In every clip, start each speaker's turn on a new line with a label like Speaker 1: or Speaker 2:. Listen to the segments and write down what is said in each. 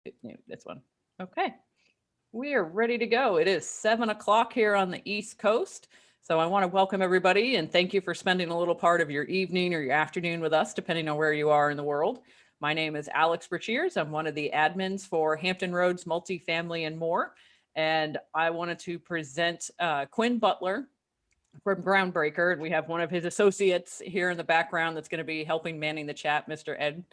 Speaker 1: This one. Okay. We are ready to go. It is 7 o'clock here on the East Coast. So I want to welcome everybody and thank you for spending a little part of your evening or your afternoon with us, depending on where you are in the world. My name is Alex Berchiers. I'm one of the admins for Hampton Roads Multifamily and More. And I wanted to present Quinn Butler from Groundbreaker. And we have one of his associates here in the background that's going to be helping manning the chat, Mr. Ed.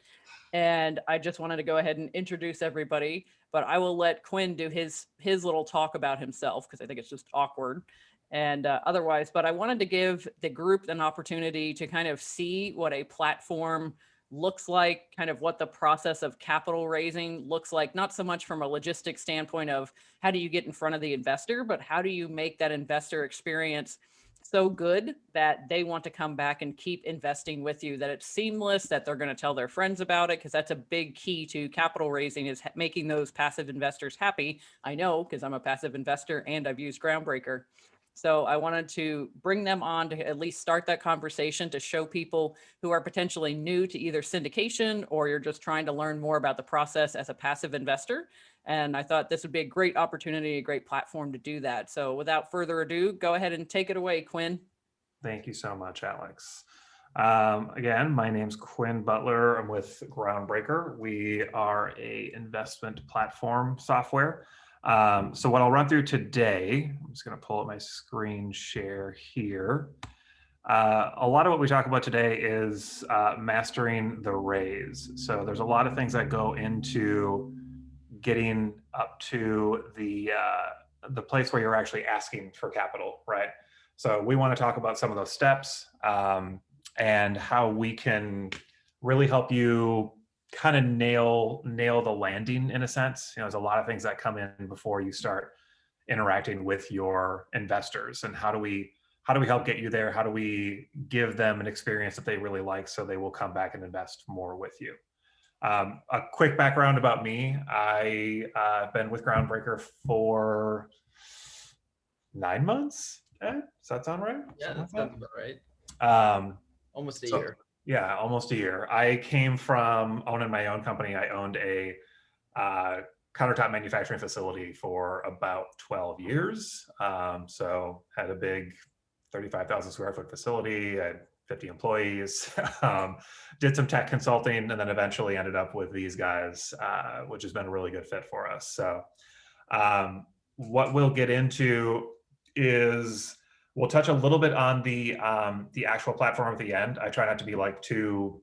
Speaker 1: And I just wanted to go ahead and introduce everybody, but I will let Quinn do his little talk about himself because I think it's just awkward and otherwise. But I wanted to give the group an opportunity to kind of see what a platform looks like, kind of what the process of capital raising looks like, not so much from a logistics standpoint of how do you get in front of the investor, but how do you make that investor experience so good that they want to come back and keep investing with you, that it's seamless, that they're going to tell their friends about it, because that's a big key to capital raising is making those passive investors happy. I know because I'm a passive investor and I've used Groundbreaker. So I wanted to bring them on to at least start that conversation to show people who are potentially new to either syndication or you're just trying to learn more about the process as a passive investor. And I thought this would be a great opportunity, a great platform to do that. So without further ado, go ahead and take it away, Quinn.
Speaker 2: Thank you so much, Alex. Again, my name's Quinn Butler. I'm with Groundbreaker. We are a investment platform software. So what I'll run through today, I'm just going to pull up my screen share here. A lot of what we talk about today is mastering the raise. So there's a lot of things that go into getting up to the place where you're actually asking for capital, right? So we want to talk about some of those steps and how we can really help you kind of nail the landing in a sense. You know, there's a lot of things that come in before you start interacting with your investors, and how do we help get you there? How do we give them an experience that they really like so they will come back and invest more with you? A quick background about me. I've been with Groundbreaker for 9 months. Does that sound right?
Speaker 3: Yeah, that sounds about right. Almost a year.
Speaker 2: Yeah, almost a year. I came from owning my own company. I owned a countertop manufacturing facility for about 12 years. So had a big 35,000 square foot facility. I had 50 employees, did some tech consulting, and then eventually ended up with these guys, which has been a really good fit for us. So what we'll get into is we'll touch a little bit on the actual platform at the end. I try not to be like too,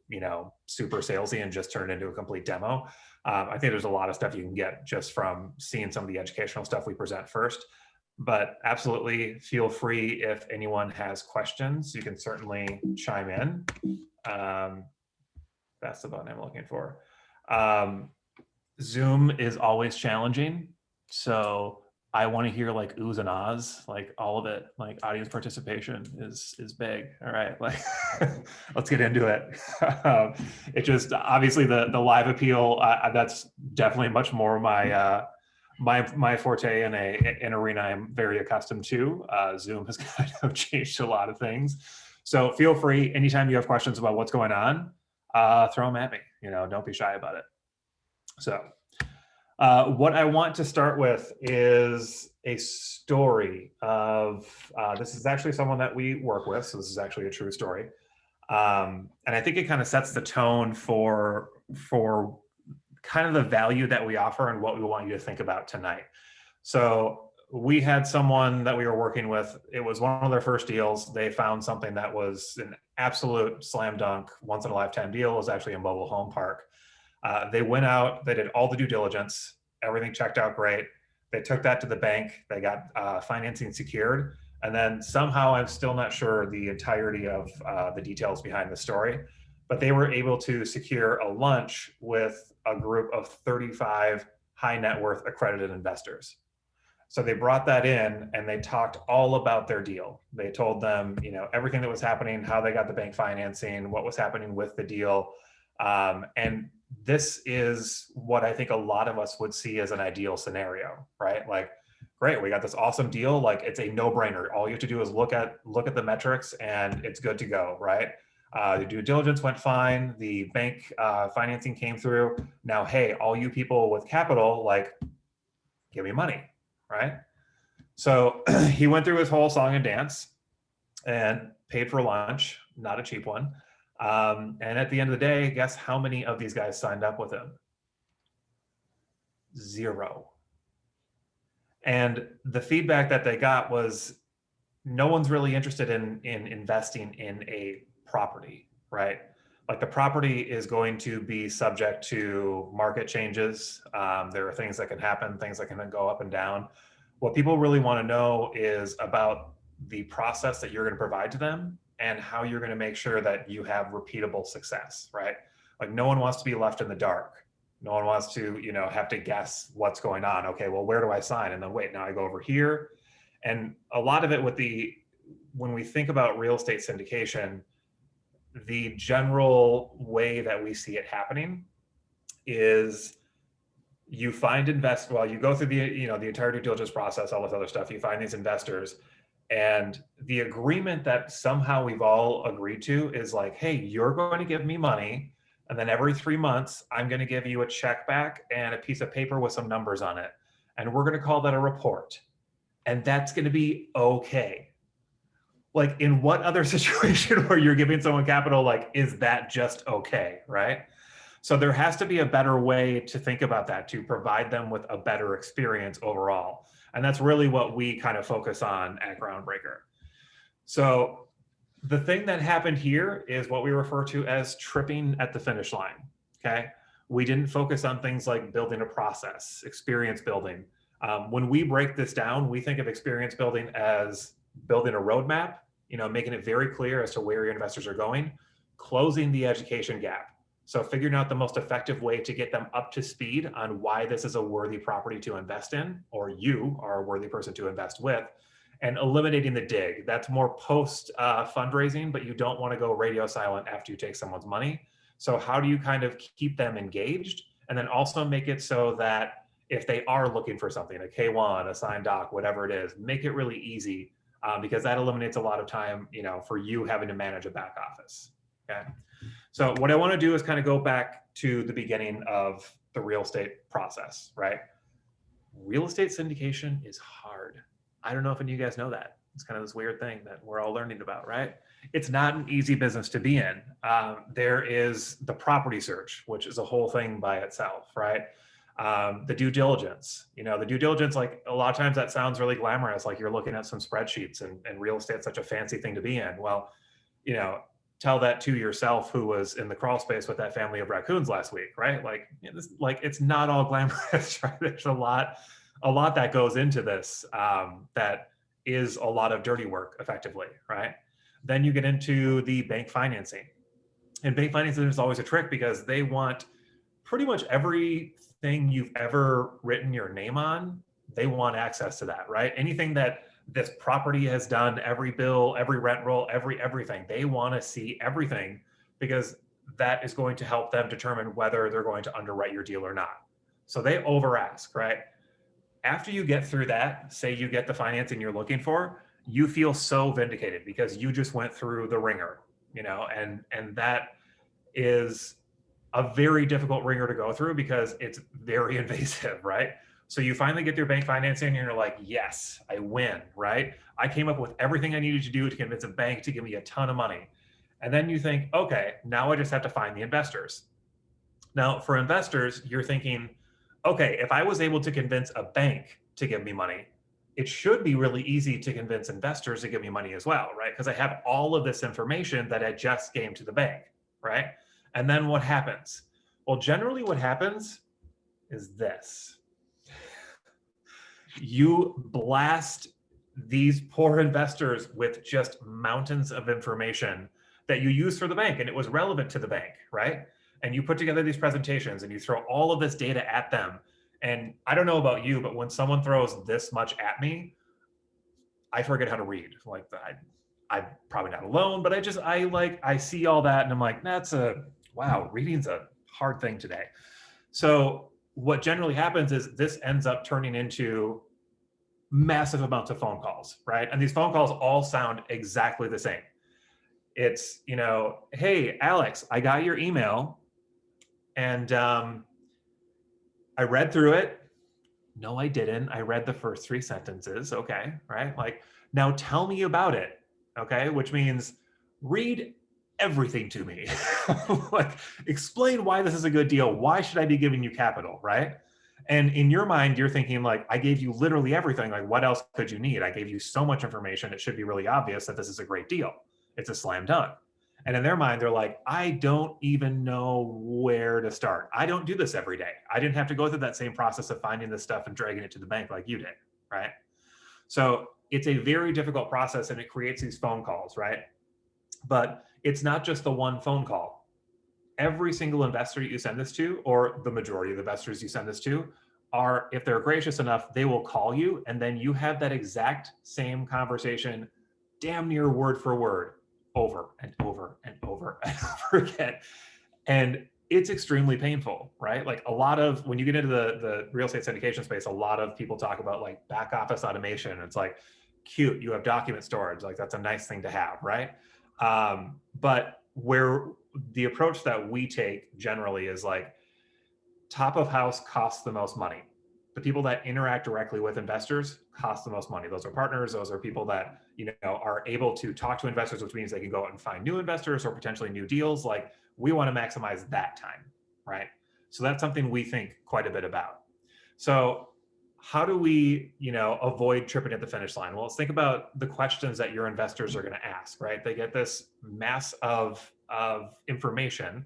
Speaker 2: super salesy and just turn it into a complete demo. I think there's a lot of stuff you can get just from seeing some of the educational stuff we present first. But absolutely feel free if anyone has questions, you can certainly chime in. That's the button I'm looking for. Zoom is always challenging. So I want to hear like oohs and ahs, like all of it, like audience participation is big. All right, like let's get into it. It just obviously the live appeal, that's definitely much more my forte in an arena I'm very accustomed to. Zoom has kind of changed a lot of things. So feel free, anytime you have questions about what's going on, throw them at me, don't be shy about it. So what I want to start with is a story of, this is actually someone that we work with, so this is actually a true story. And I think it kind of sets the tone for kind of the value that we offer and what we want you to think about tonight. So we had someone that we were working with. It was one of their first deals. They found something that was an absolute slam dunk, once in a lifetime deal. It was actually a mobile home park. They went out, they did all the due diligence, everything checked out great. They took that to the bank, they got financing secured. And then somehow, I'm still not sure the entirety of the details behind the story, but they were able to secure a lunch with a group of 35 high net worth accredited investors. So they brought that in and they talked all about their deal. They told them, everything that was happening, how they got the bank financing, what was happening with the deal. And this is what I think a lot of us would see as an ideal scenario, right? Like, great, we got this awesome deal. Like, it's a no-brainer. All you have to do is look at the metrics and it's good to go, right? The due diligence went fine. The bank financing came through. Now, hey, all you people with capital, like, give me money, right? So he went through his whole song and dance and paid for lunch, not a cheap one. And at the end of the day, guess how many of these guys signed up with him? 0. And the feedback that they got was no one's really interested in investing in a property, right? Like the property is going to be subject to market changes. There are things that can happen, things that can go up and down. What people really want to know is about the process that you're going to provide to them and how you're going to make sure that you have repeatable success, right? Like no one wants to be left in the dark. No one wants to, have to guess what's going on. Okay, well, where do I sign? And then wait, now I go over here. And a lot of it when we think about real estate syndication, the general way that we see it happening is you find you go through the entire due diligence process, all this other stuff, you find these investors, and the agreement that somehow we've all agreed to is like, hey, you're going to give me money, and then every 3 months, I'm going to give you a check back and a piece of paper with some numbers on it. And we're going to call that a report. And that's going to be okay. Like in what other situation where you're giving someone capital, like, is that just okay, right? So there has to be a better way to think about that to provide them with a better experience overall. And that's really what we kind of focus on at Groundbreaker. So the thing that happened here is what we refer to as tripping at the finish line, okay? We didn't focus on things like building a process, experience building. When we break this down, we think of experience building as building a roadmap, making it very clear as to where your investors are going, closing the education gap. So figuring out the most effective way to get them up to speed on why this is a worthy property to invest in, or you are a worthy person to invest with, and eliminating the dig. That's more post fundraising, but you don't want to go radio silent after you take someone's money. So how do you kind of keep them engaged and then also make it so that if they are looking for something, a K1, a signed doc, whatever it is, make it really easy because that eliminates a lot of time, for you having to manage a back office, okay? So what I want to do is kind of go back to the beginning of the real estate process, right? Real estate syndication is hard. I don't know if any of you guys know that. It's kind of this weird thing that we're all learning about, right? It's not an easy business to be in. There is the property search, which is a whole thing by itself, right? The due diligence, like a lot of times that sounds really glamorous, like you're looking at some spreadsheets and real estate's such a fancy thing to be in. Well, tell that to yourself who was in the crawl space with that family of raccoons last week, right? Like, it's not all glamorous, right? There's a lot that goes into this that is a lot of dirty work effectively, right? Then you get into the bank financing. And bank financing is always a trick because they want pretty much everything you've ever written your name on, they want access to that, right? Anything that this property has done, every bill, every rent roll, everything, they want to see everything because that is going to help them determine whether they're going to underwrite your deal or not. So they over ask, right? After you get through that, say you get the financing you're looking for, you feel so vindicated because you just went through the ringer, and that is a very difficult ringer to go through because it's very invasive, right? So you finally get your bank financing and you're like, yes, I win, right? I came up with everything I needed to do to convince a bank to give me a ton of money. And then you think, okay, now I just have to find the investors. Now for investors, you're thinking, okay, if I was able to convince a bank to give me money, it should be really easy to convince investors to give me money as well, right? Because I have all of this information that I just gave to the bank, right? And then what happens? Well, generally what happens is this. You blast these poor investors with just mountains of information that you use for the bank, and it was relevant to the bank, right? And you put together these presentations and you throw all of this data at them. And I don't know about you, but when someone throws this much at me, I forget how to read. Like I'm probably not alone, but I see all that and I'm like, wow, reading's a hard thing today. So what generally happens is this ends up turning into massive amounts of phone calls, right? And these phone calls all sound exactly the same. It's, hey, Alex, I got your email and I read through it. No, I didn't. I read the first 3 sentences. Okay, right? Like, now tell me about it. Okay, which means read everything to me. Like, explain why this is a good deal. Why should I be giving you capital, right? And in your mind, you're thinking like, I gave you literally everything. Like, what else could you need? I gave you so much information. It should be really obvious that this is a great deal. It's a slam dunk. And in their mind, they're like, I don't even know where to start. I don't do this every day. I didn't have to go through that same process of finding this stuff and dragging it to the bank like you did, right? So it's a very difficult process and it creates these phone calls, right? But it's not just the one phone call. Every single investor you send this to, or the majority of the investors you send this to, are, if they're gracious enough, they will call you and then you have that exact same conversation, damn near word for word, over and over and over and over again. And it's extremely painful, right? Like, a lot of, when you get into the real estate syndication space, a lot of people talk about like back office automation. It's like, cute, you have document storage, like that's a nice thing to have, right? But where the approach that we take generally is like, top of house costs the most money. The people that interact directly with investors cost the most money. Those are partners. Those are people that, are able to talk to investors, which means they can go out and find new investors or potentially new deals. Like, we want to maximize that time, right? So that's something we think quite a bit about. So how do we, avoid tripping at the finish line? Well, let's think about the questions that your investors are going to ask, right? They get this mass of information.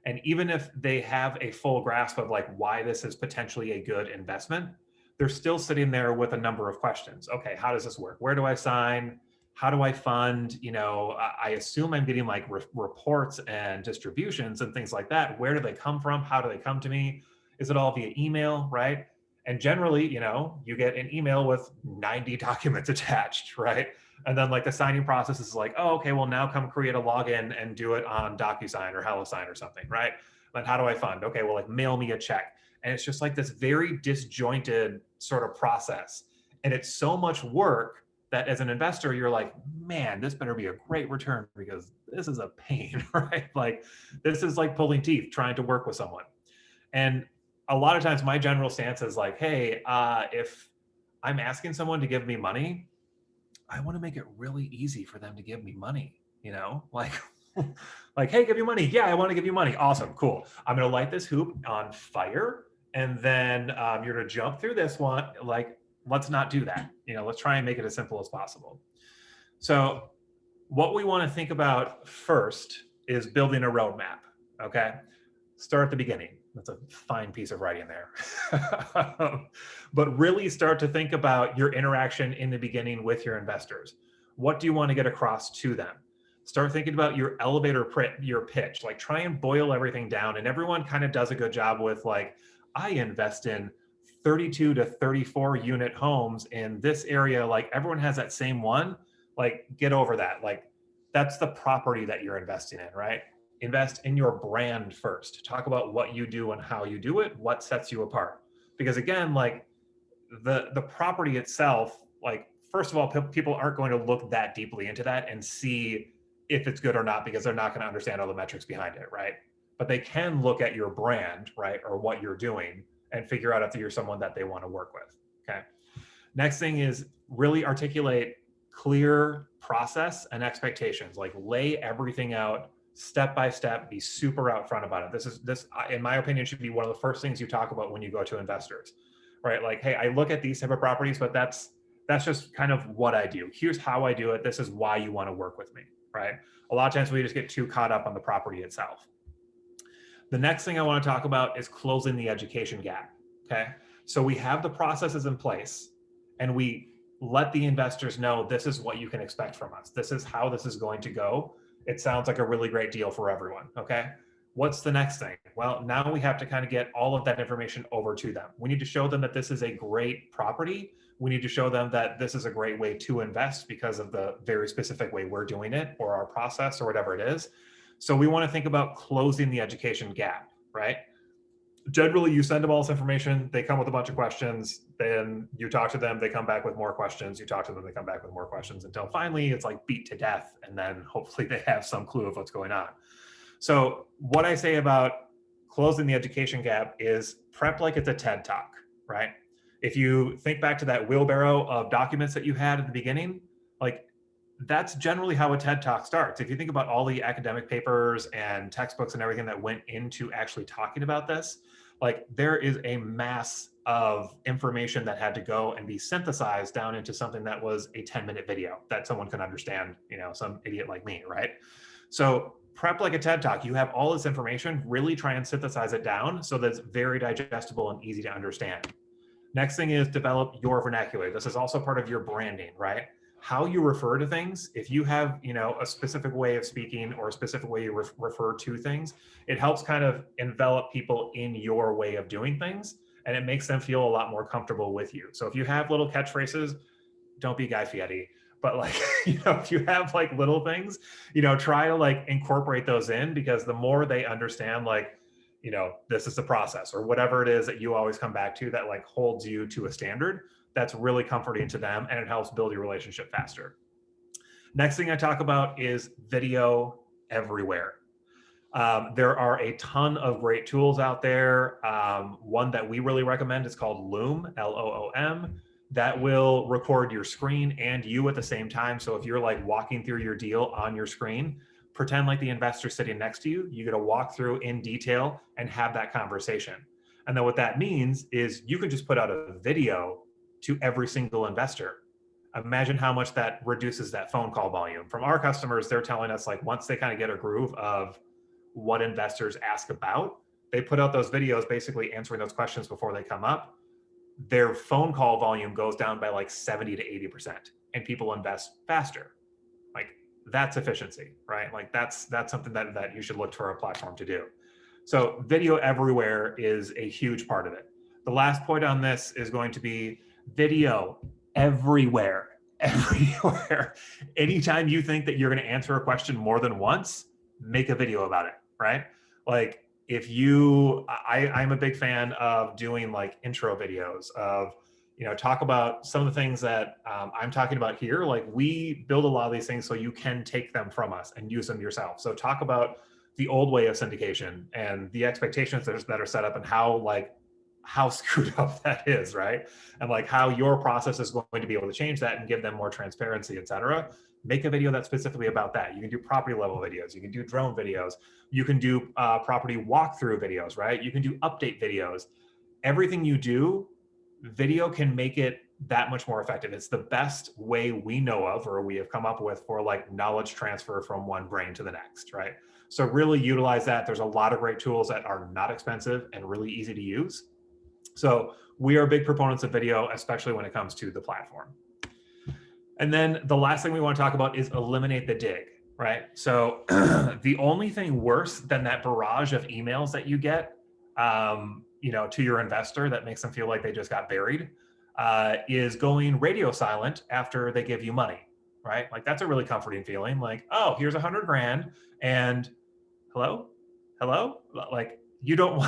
Speaker 2: And even if they have a full grasp of like why this is potentially a good investment, they're still sitting there with a number of questions. Okay, how does this work? Where do I sign? How do I fund? I assume I'm getting like reports and distributions and things like that. Where do they come from? How do they come to me? Is it all via email, right? And generally, you get an email with 90 documents attached, right? And then like the signing process is like, oh, okay, well now come create a login and do it on DocuSign or HelloSign or something, right? Then how do I fund? Okay, well, like mail me a check. And it's just like this very disjointed sort of process. And it's so much work that as an investor, you're like, man, this better be a great return because this is a pain, right? Like, this is like pulling teeth trying to work with someone. And a lot of times my general stance is like, hey, if I'm asking someone to give me money, I want to make it really easy for them to give me money, like, like, hey, give you money. Yeah, I want to give you money. Awesome. Cool. I'm going to light this hoop on fire. And then you're going to jump through this one. Like, let's not do that. Let's try and make it as simple as possible. So what we want to think about first is building a roadmap. Okay. Start at the beginning. That's a fine piece of writing there. But really start to think about your interaction in the beginning with your investors. What do you want to get across to them? Start thinking about your elevator your pitch. Like, try and boil everything down. And everyone kind of does a good job with like, I invest in 32 to 34 unit homes in this area. Like, everyone has that same one. Like, get over that. Like, that's the property that you're investing in, right? Invest in your brand first. Talk about what you do and how you do it, what sets you apart. Because again, like the property itself, like, first of all, people aren't going to look that deeply into that and see if it's good or not, because they're not going to understand all the metrics behind it, right? But they can look at your brand, right, or what you're doing and figure out if you're someone that they want to work with, okay? Next thing is really articulate clear process and expectations. Like, lay everything out step by step, be super out front about it. This, in my opinion, should be one of the first things you talk about when you go to investors, right? Like, hey, I look at these type of properties, but that's just kind of what I do. Here's how I do it. This is why you want to work with me, right? A lot of times we just get too caught up on the property itself. The next thing I want to talk about is closing the education gap, okay? So we have the processes in place and we let the investors know this is what you can expect from us. This is how this is going to go. It sounds like a really great deal for everyone, okay? What's the next thing? Well, now we have to kind of get all of that information over to them. We need to show them that this is a great property. We need to show them that this is a great way to invest because of the very specific way we're doing it or our process or whatever it is. So we want to think about closing the education gap, right? generally you send them all this information, they come with a bunch of questions, then you talk to them, they come back with more questions, you talk to them, they come back with more questions, until finally it's like beat to death, and then hopefully they have some clue of what's going on. So what I say about closing the education gap is prep like it's a TED Talk, right? If you think back to that wheelbarrow of documents that you had at the beginning, like that's generally how a TED Talk starts. If you think about all the academic papers and textbooks and everything that went into actually talking about this, like there is a mass of information that had to go and be synthesized down into something that was a 10-minute video that someone can understand, you know, some idiot like me, right? So prep like a TED Talk. You have all this information, really try and synthesize it down so that it's very digestible and easy to understand. Next thing is develop your vernacular. This is also part of your branding, right? How you refer to things. If you have, you know, a specific way of speaking or a specific way you refer to things, it helps kind of envelop people in your way of doing things, and it makes them feel a lot more comfortable with you. So if you have little catchphrases, don't be Guy Fieri, but like, you know, if you have like little things, you know, try to like incorporate those in, because the more they understand, like, you know, this is the process or whatever it is that you always come back to that like holds you to a standard, that's really comforting to them, and it helps build your relationship faster. Next thing I talk about is video everywhere. There are a ton of great tools out there. One that we really recommend is called Loom, Loom, that will record your screen and you at the same time. So if you're like walking through your deal on your screen, pretend like the investor's sitting next to you. You get to walk through in detail and have that conversation. And then what that means is you can just put out a video to every single investor. Imagine how much that reduces that phone call volume. From our customers, they're telling us like once they kind of get a groove of what investors ask about, they put out those videos basically answering those questions before they come up. Their phone call volume goes down by like 70 to 80%, and people invest faster. Like that's efficiency, right? Like that's something that you should look for a platform to do. So video everywhere is a huge part of it. The last point on this is going to be video everywhere. Everywhere. Anytime you think that you're going to answer a question more than once, make a video about it, right? Like if you, I'm a big fan of doing like intro videos of, you know, talk about some of the things that I'm talking about here. Like we build a lot of these things so you can take them from us and use them yourself. So talk about the old way of syndication and the expectations that are set up, and how screwed up that is, right? And like how your process is going to be able to change that and give them more transparency, et cetera. Make a video that's specifically about that. You can do property level videos. You can do drone videos. You can do property walkthrough videos, right? You can do update videos. Everything you do, video can make it that much more effective. It's the best way we know of, or we have come up with, for like knowledge transfer from one brain to the next, right? So really utilize that. There's a lot of great tools that are not expensive and really easy to use. So we are big proponents of video, especially when it comes to the platform. And then the last thing we want to talk about is eliminate the dig, right? So the only thing worse than that barrage of emails that you get, you know, to your investor that makes them feel like they just got buried, is going radio silent after they give you money, right? Like that's a really comforting feeling. Like, oh, here's $100 grand, and hello, like you don't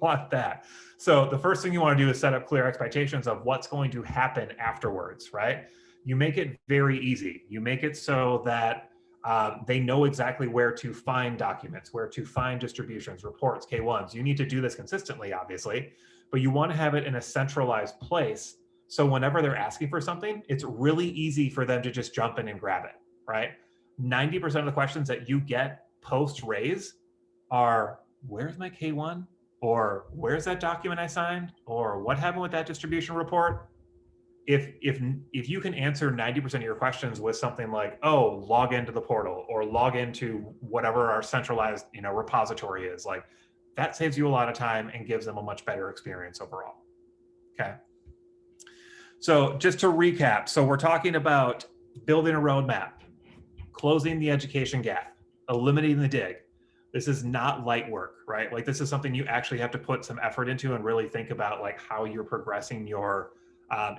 Speaker 2: want that. So the first thing you want to do is set up clear expectations of what's going to happen afterwards, right? You make it very easy. You make it so that they know exactly where to find documents, where to find distributions, reports, K1s. You need to do this consistently, obviously, but you want to have it in a centralized place. So whenever they're asking for something, it's really easy for them to just jump in and grab it, right? 90% of the questions that you get post-raise are, where's my K1? Or where's that document I signed? Or what happened with that distribution report? If you can answer 90% of your questions with something like, oh, log into the portal or log into whatever our centralized, you know, repository is, like that saves you a lot of time and gives them a much better experience overall. Okay. So just to recap, so we're talking about building a roadmap, closing the education gap, eliminating the dig. This is not light work, right? Like this is something you actually have to put some effort into and really think about like how you're progressing your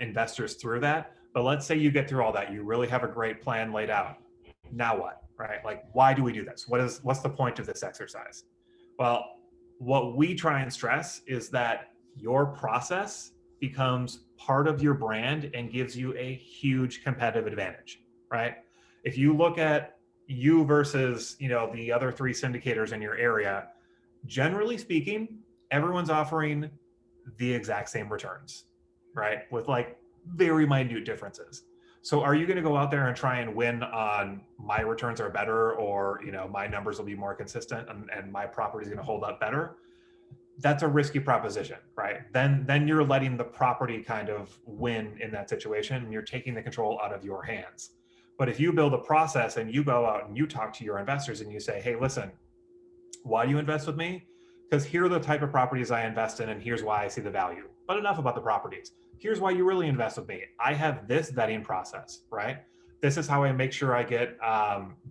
Speaker 2: investors through that. But let's say you get through all that, you really have a great plan laid out. Now what, right? Like, why do we do this? What's the point of this exercise? Well, what we try and stress is that your process becomes part of your brand and gives you a huge competitive advantage, right? If you look at you versus, the other 3 syndicators in your area, generally speaking, everyone's offering the exact same returns, right? With like very minute differences. So are you going to go out there and try and win on my returns are better, or my numbers will be more consistent and my property is going to hold up better? That's a risky proposition, right? Then you're letting the property kind of win in that situation, and you're taking the control out of your hands. But if you build a process and you go out and you talk to your investors and you say, hey, listen, why do you invest with me? Because here are the type of properties I invest in, and here's why I see the value. But enough about the properties. Here's why you really invest with me. I have this vetting process, right? This is how I make sure I get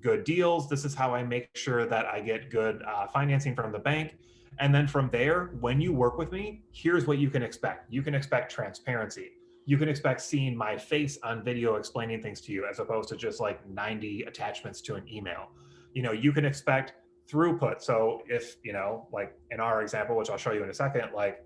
Speaker 2: good deals. This is how I make sure that I get good financing from the bank. And then from there, when you work with me, here's what you can expect. You can expect transparency. You can expect seeing my face on video explaining things to you, as opposed to just like 90 attachments to an email. You can expect throughput. So if, like in our example, which I'll show you in a second, like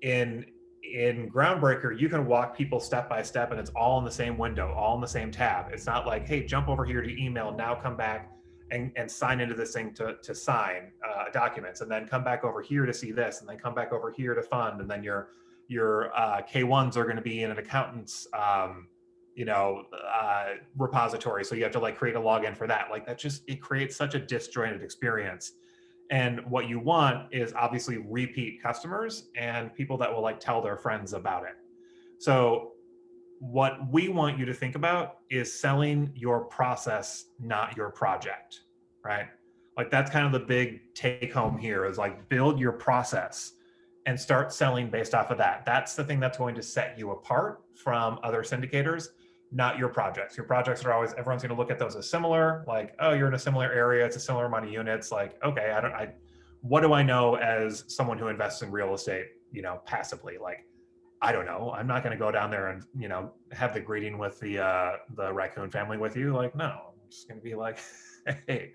Speaker 2: in Groundbreaker, you can walk people step by step and it's all in the same window, all in the same tab. It's not like, hey, jump over here to email, now come back and sign into this thing to sign documents, and then come back over here to see this, and then come back over here to fund, and then your K1s are going to be in an accountant's repository, so you have to like create a login for that. Like it creates such a disjointed experience. And what you want is obviously repeat customers and people that will like tell their friends about it. So what we want you to think about is selling your process, not your project, right? Like that's kind of the big take home here, is like build your process and start selling based off of that. That's the thing that's going to set you apart from other syndicators, not your projects. Your projects are always, everyone's going to look at those as similar, like, oh, you're in a similar area, it's a similar amount of units. Like, okay, what do I know as someone who invests in real estate, passively? Like, I don't know. I'm not going to go down there and, have the greeting with the raccoon family with you. Like, no, I'm just going to be like, hey,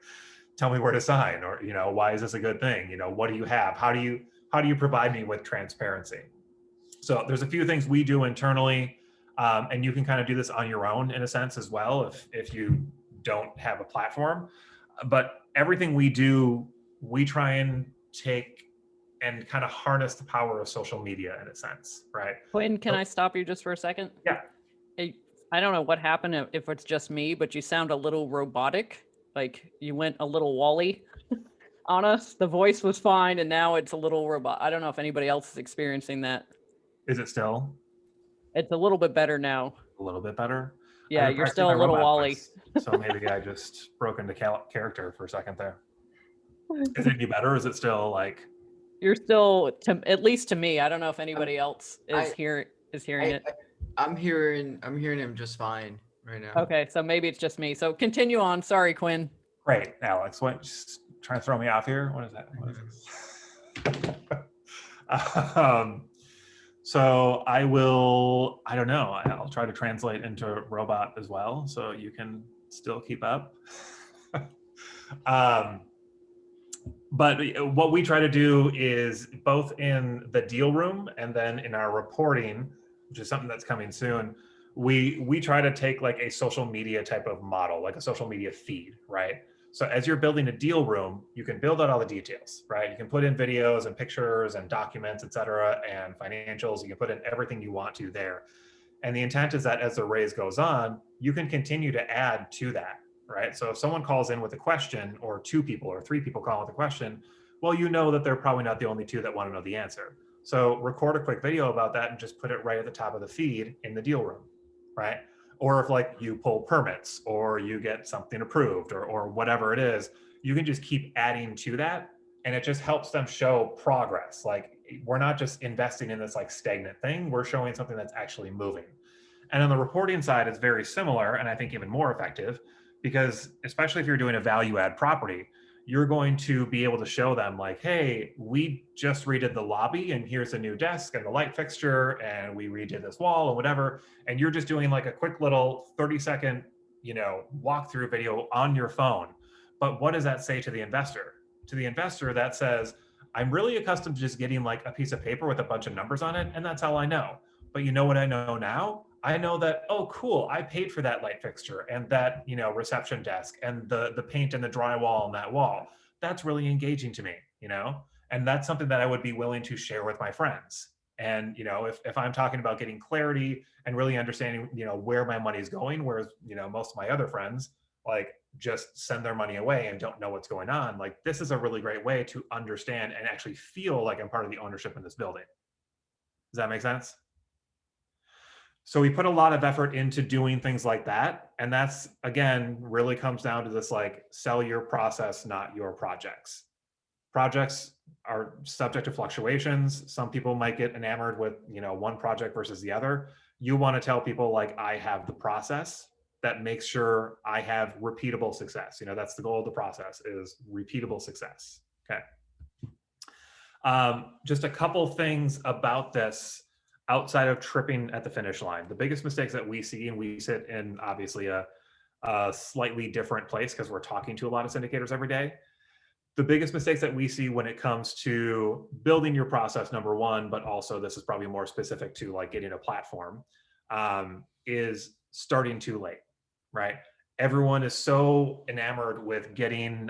Speaker 2: tell me where to sign, or, why is this a good thing? What do you have? How do you provide me with transparency? So there's a few things we do internally. And you can kind of do this on your own in a sense as well, if you don't have a platform. But everything we do, we try and take and kind of harness the power of social media in a sense, right?
Speaker 1: Quinn, can I stop you just for a second?
Speaker 2: Yeah.
Speaker 1: I don't know what happened, if it's just me, but you sound a little robotic. Like you went a little Wall-E on us. The voice was fine, and now it's a little robot. I don't know if anybody else is experiencing that.
Speaker 2: Is it still?
Speaker 1: It's a little bit better now.
Speaker 2: A little bit better?
Speaker 1: Yeah, you're still a little Wall-E.
Speaker 2: So maybe I just broke into character for a second there. Is it any better? Or is it still like?
Speaker 1: You're still, at least to me. I don't know if anybody else is hearing it.
Speaker 3: I'm hearing him just fine right now.
Speaker 1: Okay, so maybe it's just me. So continue on. Sorry, Quinn.
Speaker 2: Great, Alex. What? Just trying to throw me off here? What is that? What is this? So I don't know. I'll try to translate into robot as well, so you can still keep up. But what we try to do is both in the deal room and then in our reporting, which is something that's coming soon, we try to take like a social media type of model, like a social media feed, right? So as you're building a deal room, you can build out all the details, right? You can put in videos and pictures and documents, et cetera, and financials. You can put in everything you want to there. And the intent is that as the raise goes on, you can continue to add to that, right? So if someone calls in with a question, or 2 people or 3 people call with a question, well, you know that they're probably not the only 2 that want to know the answer. So record a quick video about that and just put it right at the top of the feed in the deal room, right? Or if like you pull permits or you get something approved or whatever it is, you can just keep adding to that, and it just helps them show progress. Like we're not just investing in this like stagnant thing, we're showing something that's actually moving. And on the reporting side, it's very similar, and I think even more effective, because especially if you're doing a value add property, you're going to be able to show them like, hey, we just redid the lobby and here's a new desk and the light fixture and we redid this wall or whatever. And you're just doing like a quick little 30-second, walkthrough video on your phone. But what does that say to the investor? To the investor, that says, I'm really accustomed to just getting like a piece of paper with a bunch of numbers on it, and that's all I know. But you know what I know now? I know that, oh, cool, I paid for that light fixture and that, you know, reception desk and the paint and the drywall on that wall. That's really engaging to me, you know? And that's something that I would be willing to share with my friends. And, you know, if I'm talking about getting clarity and really understanding, you know, where my money is going, whereas, you know, most of my other friends, like, just send their money away and don't know what's going on. Like, this is a really great way to understand and actually feel like I'm part of the ownership in this building. Does that make sense? So we put a lot of effort into doing things like that. And that's, again, really comes down to this, like, sell your process, not your projects. Projects are subject to fluctuations. Some people might get enamored with, you know, one project versus the other. You want to tell people, like, I have the process that makes sure I have repeatable success. You know, that's the goal of the process, is repeatable success. Okay. Just a couple things about this outside of tripping at the finish line. The biggest mistakes that we see, and we sit in obviously a slightly different place because we're talking to a lot of syndicators every day. The biggest mistakes that we see when it comes to building your process, number one, but also this is probably more specific to like getting a platform, is starting too late, right? Everyone is so enamored with getting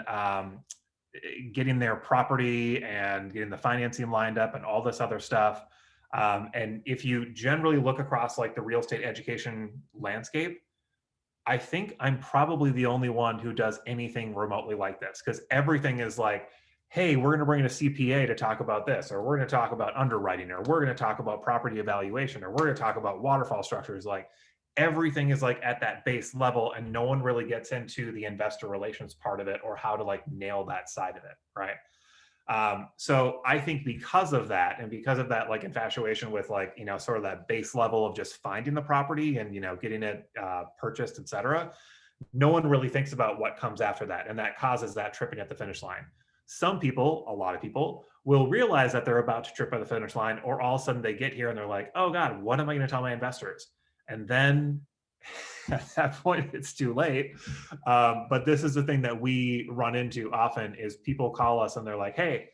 Speaker 2: their property and getting the financing lined up and all this other stuff. And if you generally look across like the real estate education landscape, I think I'm probably the only one who does anything remotely like this, because everything is like, hey, we're going to bring in a CPA to talk about this, or we're going to talk about underwriting, or we're going to talk about property evaluation, or we're going to talk about waterfall structures. Like, everything is like at that base level, and no one really gets into the investor relations part of it or how to like nail that side of it, right? So I think because of that, and because of that like infatuation with like, you know, sort of that base level of just finding the property and, you know, getting it purchased, et cetera, no one really thinks about what comes after that. And that causes that tripping at the finish line. Some people, a lot of people, will realize that they're about to trip at the finish line, or all of a sudden they get here and they're like, oh God, what am I going to tell my investors? And then at that point, it's too late. But this is the thing that we run into often, is people call us and they're like, hey,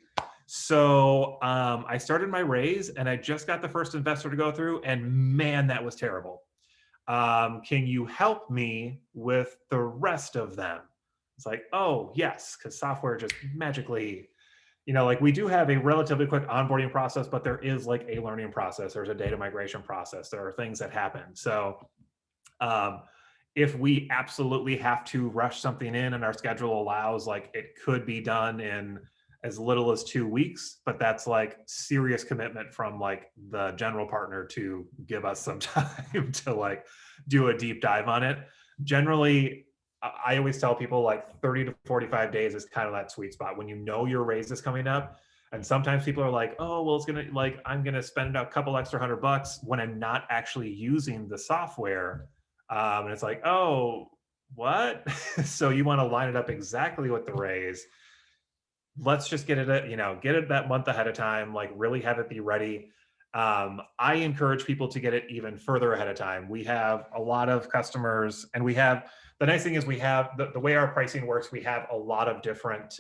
Speaker 2: so I started my raise and I just got the first investor to go through, and man, that was terrible. Can you help me with the rest of them? It's like, oh yes, because software just magically, you know, like we do have a relatively quick onboarding process, but there is like a learning process. There's a data migration process. There are things that happen. So if we absolutely have to rush something in and our schedule allows, like it could be done in as little as 2 weeks, but that's like serious commitment from like the general partner to give us some time to like do a deep dive on it. Generally, I always tell people like 30 to 45 days is kind of that sweet spot when you know your raise is coming up. And sometimes people are like, oh, well, it's gonna, like, I'm gonna spend a couple extra $100 when I'm not actually using the software. And it's like, oh, what? So you want to line it up exactly with the raise. Let's just get it, you know, get it that month ahead of time, like really have it be ready. I encourage people to get it even further ahead of time. We have a lot of customers, and we have, the nice thing is we have, the way our pricing works, we have a lot of different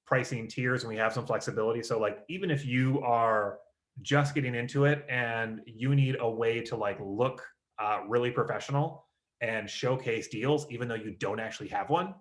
Speaker 2: pricing tiers, and we have some flexibility. So like, even if you are just getting into it and you need a way to like look really professional and showcase deals, even though you don't actually have one,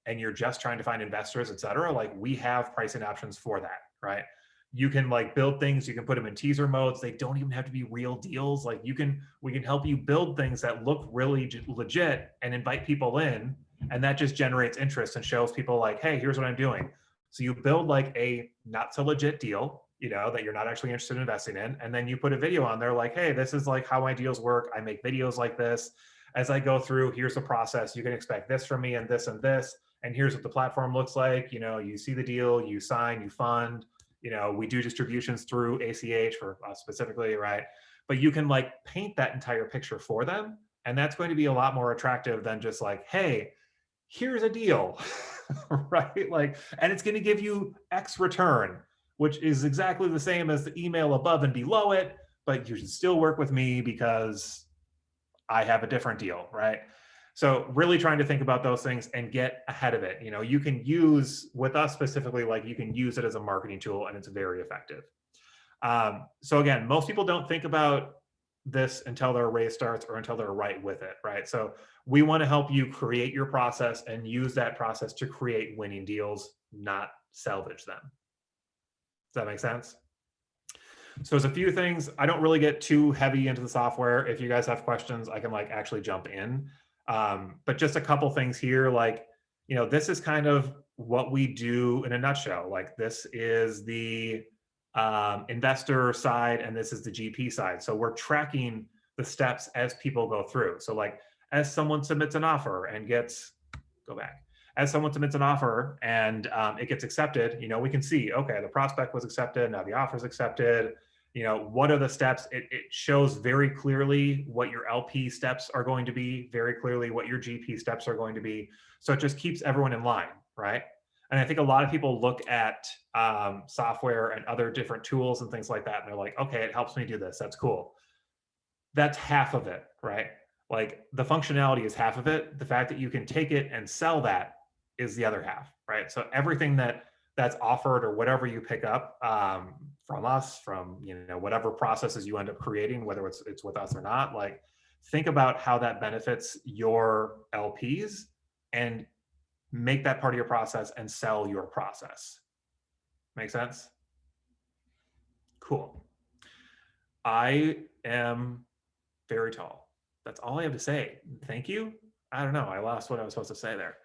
Speaker 2: and you're just trying to find investors, et cetera, like we have pricing options for that, right? You can like build things, you can put them in teaser modes. They don't even have to be real deals. Like we can help you build things that look really legit and invite people in. And that just generates interest and shows people like, hey, here's what I'm doing. So you build like a not so legit deal, you know, that you're not actually interested in investing in. And then you put a video on there like, hey, this is like how my deals work. I make videos like this. As I go through, here's the process. You can expect this from me and this and this. And here's what the platform looks like. You know, you see the deal, you sign, you fund. You know, we do distributions through ACH for us specifically, right? But you can like paint that entire picture for them. And that's going to be a lot more attractive than just like, hey, here's a deal, right? Like, and it's going to give you X return, which is exactly the same as the email above and below it, but you should still work with me because I have a different deal, right? So really trying to think about those things and get ahead of it. You can use, with us specifically, like you can use it as a marketing tool and it's very effective. So again, most people don't think about this until their raise starts or until they're right with it, right? So we want to help you create your process and use that process to create winning deals, not salvage them. Does that make sense? So there's a few things. I don't really get too heavy into the software. If you guys have questions, I can like actually jump in. But just a couple things here, like, this is kind of what we do in a nutshell. Like this is the investor side and this is the GP side. So we're tracking the steps as people go through. So like as someone submits an offer and as someone submits an offer and it gets accepted, we can see, okay, the prospect was accepted, now the offer is accepted. What are the steps? It shows very clearly what your LP steps are going to be, very clearly what your GP steps are going to be. So it just keeps everyone in line, right? And I think a lot of people look at software and other different tools and things like that, and they're like, okay, it helps me do this. That's cool. That's half of it, right? Like the functionality is half of it. The fact that you can take it and sell that is the other half, right? So everything that's offered or whatever you pick up from us, from whatever processes you end up creating, whether it's with us or not, like think about how that benefits your LPs and make that part of your process and sell your process. Make sense? Cool. I am very tall. That's all I have to say. Thank you. I don't know. I lost what I was supposed to say there.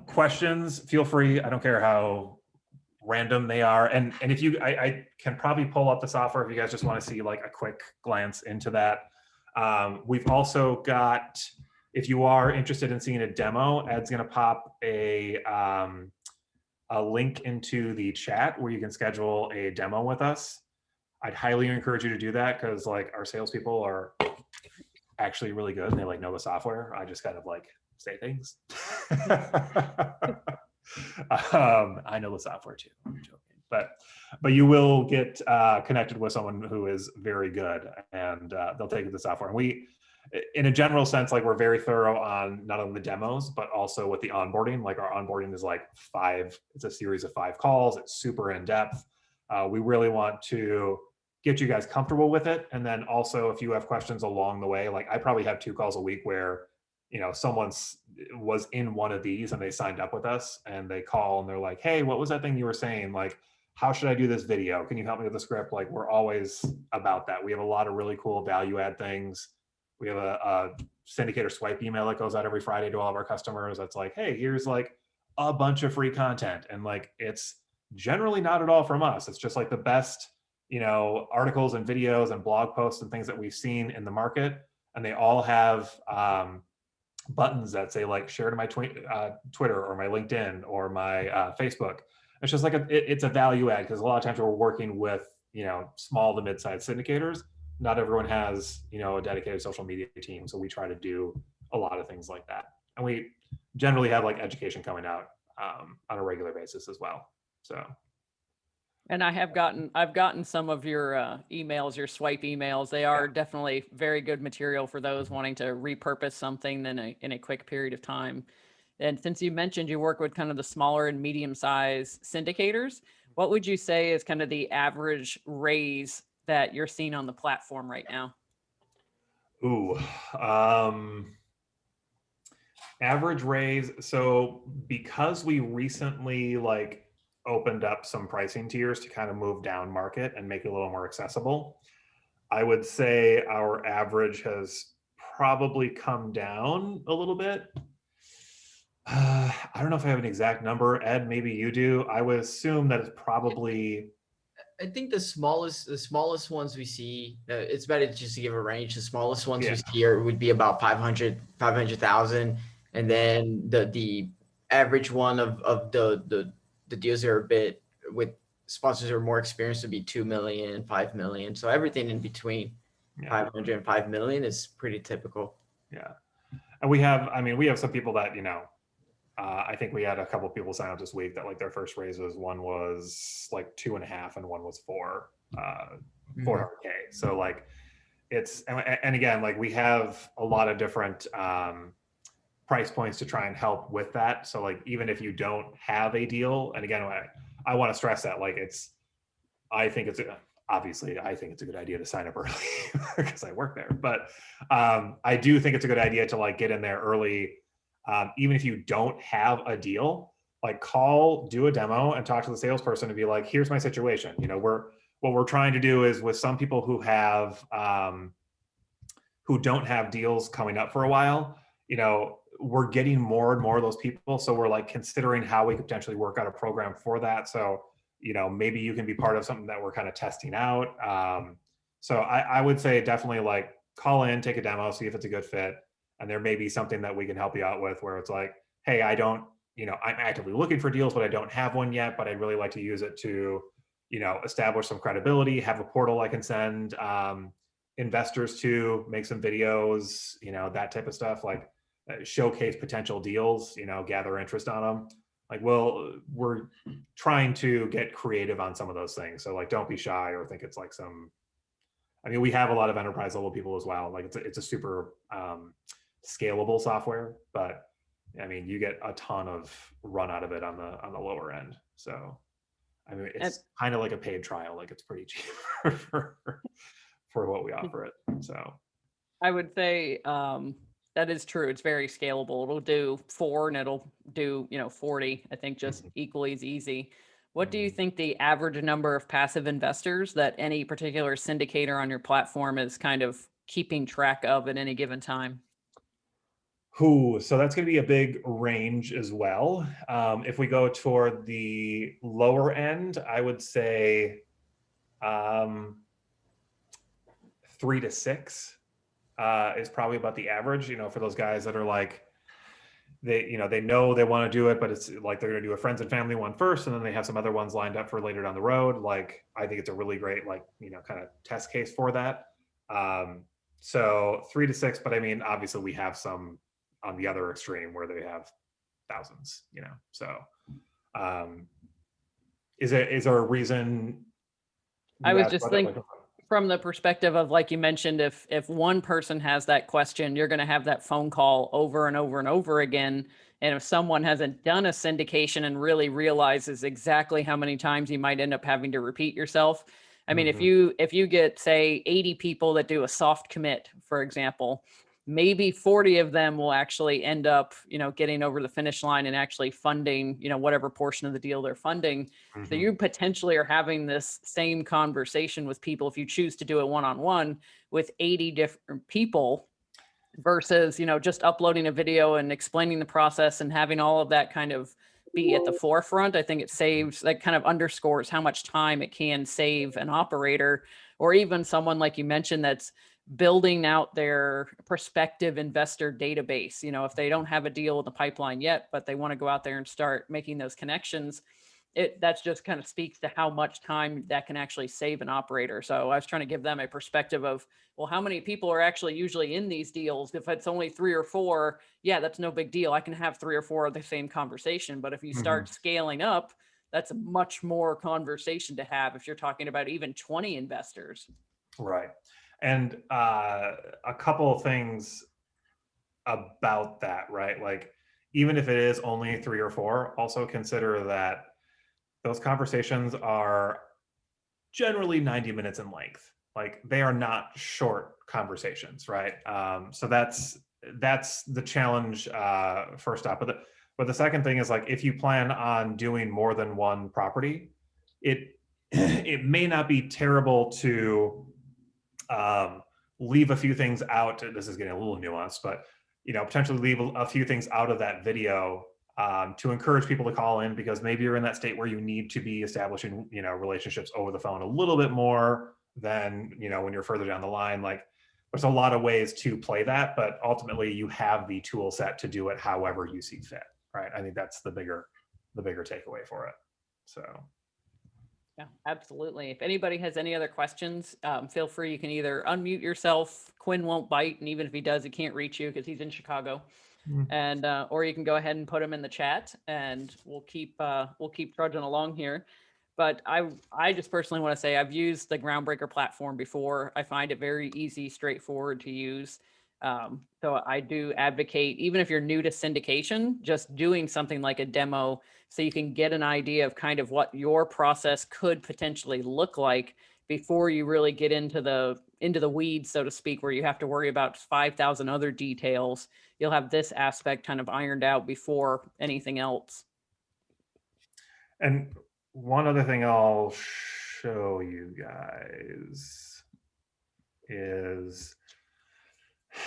Speaker 2: Questions, feel free. I don't care how random they are. And if you, I can probably pull up the software if you guys just want to see like a quick glance into that. We've also got, if you are interested in seeing a demo, Ed's going to pop a link into the chat where you can schedule a demo with us. I'd highly encourage you to do that because like our salespeople are actually really good and they like know the software. I just kind of like say things. I know the software too. I'm joking, but you will get connected with someone who is very good, and they'll take you to the software. And we, in a general sense, like we're very thorough on not only the demos but also with the onboarding. Like our onboarding is like it's a series of 5 calls. It's super in depth. We really want to get you guys comfortable with it, and then also if you have questions along the way, like I probably have 2 calls a week where someone was in one of these and they signed up with us and they call and they're like, hey, what was that thing you were saying? Like, how should I do this video? Can you help me with the script? Like, we're always about that. We have a lot of really cool value add things. We have a syndicator swipe email that goes out every Friday to all of our customers. That's like, hey, here's like a bunch of free content. And like, it's generally not at all from us. It's just like the best, articles and videos and blog posts and things that we've seen in the market. And they all have, buttons that say like share to my Twitter or my LinkedIn or my Facebook. It's just like it's a value add because a lot of times we're working with small to mid-sized syndicators. Not everyone has a dedicated social media team, so we try to do a lot of things like that, and we generally have like education coming out on a regular basis as well. So.
Speaker 1: And I've gotten some of your emails, your swipe emails. They are definitely very good material for those wanting to repurpose something in a quick period of time. And since you mentioned you work with kind of the smaller and medium-sized syndicators, what would you say is kind of the average raise that you're seeing on the platform right now?
Speaker 2: Ooh, average raise. So because we recently opened up some pricing tiers to kind of move down market and make it a little more accessible, I would say our average has probably come down a little bit. I don't know if I have an exact number. Ed, maybe you do. I would assume that it's probably.
Speaker 3: I think the smallest ones we see, it's better just to give a range. The smallest ones we see would be about 500,000. And then the average one of the deals that are a bit with sponsors who are more experienced would be 2 million, 5 million. So everything in between 500 and 5 million is pretty typical.
Speaker 2: Yeah. And we have some people that, I think we had a couple of people sign up this week that their first raises, one was 2.5 and one was 400K. So it's, and again, we have a lot of different price points to try and help with that. So like, even if you don't have a deal, and again, I want to stress that like obviously I think it's a good idea to sign up early because I work there, but I do think it's a good idea to like get in there early. Even if you don't have a deal, like do a demo and talk to the salesperson and be like, here's my situation. You know, what we're trying to do is with some people who don't have deals coming up for a while, you know, we're getting more and more of those people. So we're like considering how we could potentially work out a program for that. So, you know, maybe you can be part of something that we're kind of testing out. So I would say definitely like call in, take a demo, see if it's a good fit. And there may be something that we can help you out with where it's like, hey, I'm actively looking for deals, but I don't have one yet, but I'd really like to use it to, you know, establish some credibility, have a portal I can send investors to, make some videos, you know, that type of stuff, like showcase potential deals, you know, gather interest on them. Like, well, we're trying to get creative on some of those things. So like, don't be shy or think it's like I mean, we have a lot of enterprise level people as well. Like it's a super scalable software, but I mean, you get a ton of run out of it on the lower end. So, I mean, it's kind of like a paid trial. Like it's pretty cheap for what we offer it. So
Speaker 1: I would say that is true. It's very scalable. It'll do 4 and it'll do, 40, I think just equally as easy. What do you think the average number of passive investors that any particular syndicator on your platform is kind of keeping track of at any given time?
Speaker 2: So that's going to be a big range as well. If we go toward the lower end, I would say 3 to 6 is probably about the average, you know, for those guys that are like, they know they want to do it, but it's like they're going to do a friends and family one first, and then they have some other ones lined up for later down the road. Like, I think it's a really great, like, you know, kind of test case for that. So 3 to 6, but I mean, obviously we have some on the other extreme where they have thousands, you know, so is there a reason?
Speaker 1: I was just thinking from the perspective of, like you mentioned, if one person has that question, you're going to have that phone call over and over and over again. And if someone hasn't done a syndication and really realizes exactly how many times you might end up having to repeat yourself. I mean, if you get, say, 80 people that do a soft commit, for example, maybe 40 of them will actually end up, getting over the finish line and actually funding, whatever portion of the deal they're funding. So you potentially are having this same conversation with people if you choose to do it one-on-one with 80 different people versus, just uploading a video and explaining the process and having all of that kind of be at the forefront. I think it saves, that kind of underscores how much time it can save an operator, or even someone like you mentioned that's building out their prospective investor database. If they don't have a deal in the pipeline yet, but they want to go out there and start making those connections, that's just kind of speaks to how much time that can actually save an operator. So I was trying to give them a perspective of, well, how many people are actually usually in these deals? If it's only 3 or 4, yeah, that's no big deal. I can have 3 or 4 of the same conversation. But if you start scaling up, that's a much more conversation to have if you're talking about even 20 investors.
Speaker 2: Right. And a couple of things about that, right? Like, even if it is only 3 or 4, also consider that those conversations are generally 90 minutes in length. Like, they are not short conversations, right? So that's the challenge, first up. But the second thing is, like, if you plan on doing more than one property, it may not be terrible to leave a few things out. This is getting a little nuanced, but potentially leave a few things out of that video to encourage people to call in, because maybe you're in that state where you need to be establishing relationships over the phone a little bit more than when you're further down the line. Like, there's a lot of ways to play that, but ultimately you have the tool set to do it however you see fit, right? I think that's the bigger takeaway for it. So
Speaker 1: yeah, absolutely. If anybody has any other questions, feel free. You can either unmute yourself. Quinn won't bite, and even if he does, he can't reach you because he's in Chicago. And or you can go ahead and put them in the chat, and we'll keep trudging along here. But I just personally want to say I've used the Groundbreaker platform before. I find it very easy, straightforward to use. So I do advocate, even if you're new to syndication, just doing something like a demo so you can get an idea of kind of what your process could potentially look like before you really get into the weeds, so to speak, where you have to worry about 5,000 other details. You'll have this aspect kind of ironed out before anything else.
Speaker 2: And one other thing I'll show you guys is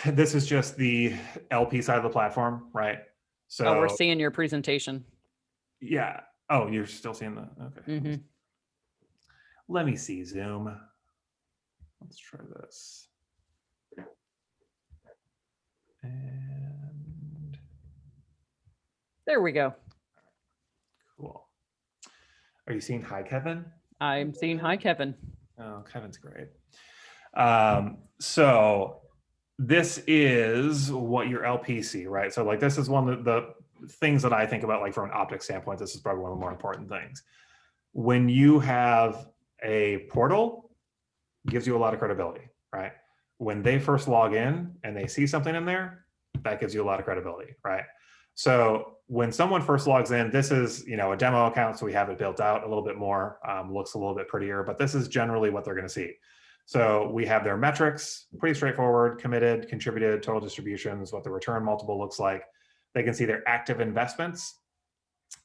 Speaker 2: this is just the LP side of the platform, right? So
Speaker 1: Oh, we're seeing your presentation.
Speaker 2: yeah. Oh, you're still seeing the, okay.
Speaker 1: Mm-hmm.
Speaker 2: Let me see Zoom. Let's try this. And
Speaker 1: There we go.
Speaker 2: cool. Are you seeing hi, Kevin?
Speaker 1: I'm seeing hi, Kevin.
Speaker 2: Oh, Kevin's great. So this is what your LP see, right? So like this is one of the things that I think about, like from an optics standpoint, this is probably one of the more important things. When you have a portal, it gives you a lot of credibility, right? When they first log in and they see something in there, that gives you a lot of credibility, right? So when someone first logs in, this is, you know, a demo account, so we have it built out a little bit more, looks a little bit prettier, but this is generally what they're going to see. So we have their metrics, pretty straightforward: committed, contributed, total distributions, what the return multiple looks like. They can see their active investments.